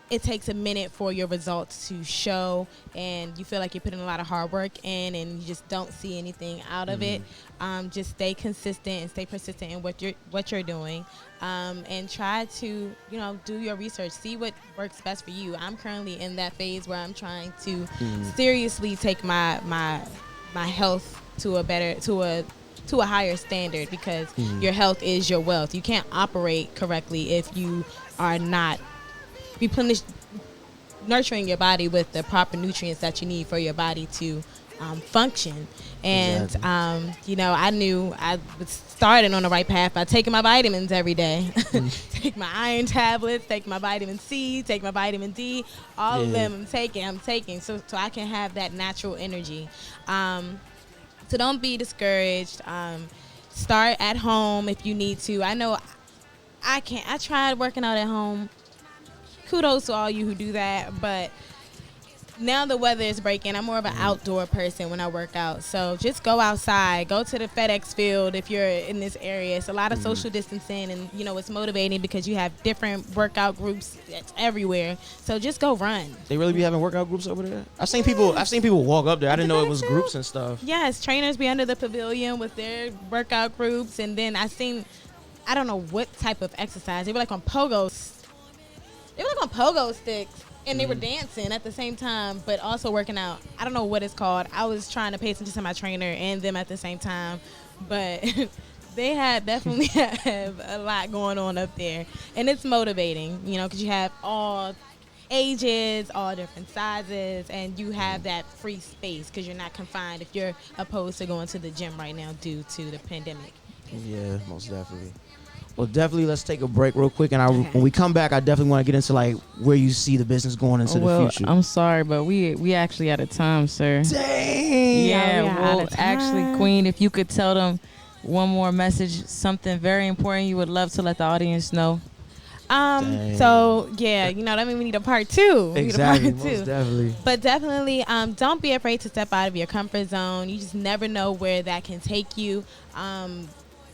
it takes a minute for your results to show, and you feel like you're putting a lot of hard work in and you just don't see anything out of it. Just stay consistent and stay persistent in what you're doing, and try to do your research, see what works best for you. I'm currently in that phase where I'm trying to seriously take my health to a higher standard, because your health is your wealth. You can't operate correctly if you are not replenish, nurturing your body with the proper nutrients that you need for your body to function. And Exactly. you know, I knew I was starting on the right path by taking my vitamins every day. Take my iron tablets, take my vitamin C, take my vitamin D, all of them I'm taking so I can have that natural energy. So don't be discouraged. Start at home if you need to. I know I tried working out at home. Kudos to all you who do that, but now the weather is breaking. I'm more of an outdoor person when I work out. So just go outside. Go to the FedEx field if you're in this area. It's a lot of social distancing, and, you know, it's motivating because you have different workout groups everywhere. So just go run. They really be having workout groups over there? I've seen people walk up there. I didn't know it was groups and stuff. Yes, trainers be under the pavilion with their workout groups. And then I don't know what type of exercise. They were like on pogos. They were like on pogo sticks. And they were dancing at the same time, but also working out. I don't know what it's called. I was trying to pay attention to my trainer and them at the same time, but they definitely have a lot going on up there. And it's motivating, you know, because you have all ages, all different sizes, and you have that free space because you're not confined if you're opposed to going to the gym right now due to the pandemic. Yeah, most definitely. Well, definitely let's take a break real quick, and when we come back, I definitely want to get into like where you see the business going into the future. I'm sorry, but we actually out of time, sir. Dang. Yeah, well, actually, Queen, if you could tell them one more message, something very important you would love to let the audience know. So yeah, you know, that means we need a part 2. Exactly, most definitely. But definitely, don't be afraid to step out of your comfort zone. You just never know where that can take you.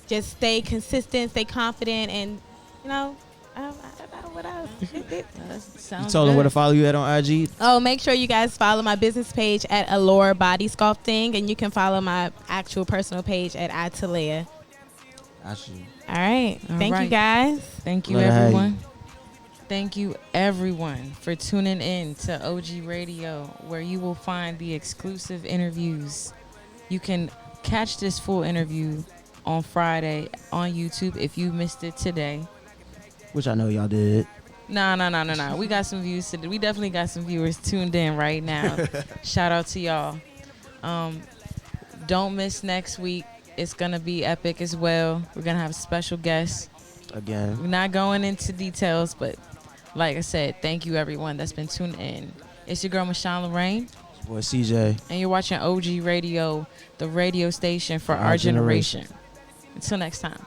Just stay consistent, stay confident, and, you know, I don't know what else. You told them where to follow you at on IG? Oh, make sure you guys follow my business page at Alure Body Sculpting, and you can follow my actual personal page at Italea. Got you. All right. Thank you, guys. Thank you, everyone. Thank you, everyone, for tuning in to OG Radio, where you will find the exclusive interviews. You can catch this full interview on Friday on YouTube if you missed it today. Which I know y'all did. No. We got some views today. We definitely got some viewers tuned in right now. Shout out to y'all. Don't miss next week. It's going to be epic as well. We're going to have special guests. Again. We're not going into details, but like I said, thank you, everyone that's been tuned in. It's your girl, Mishon LR Boy, CJ. And you're watching OG Radio, the radio station for our generation. Until next time.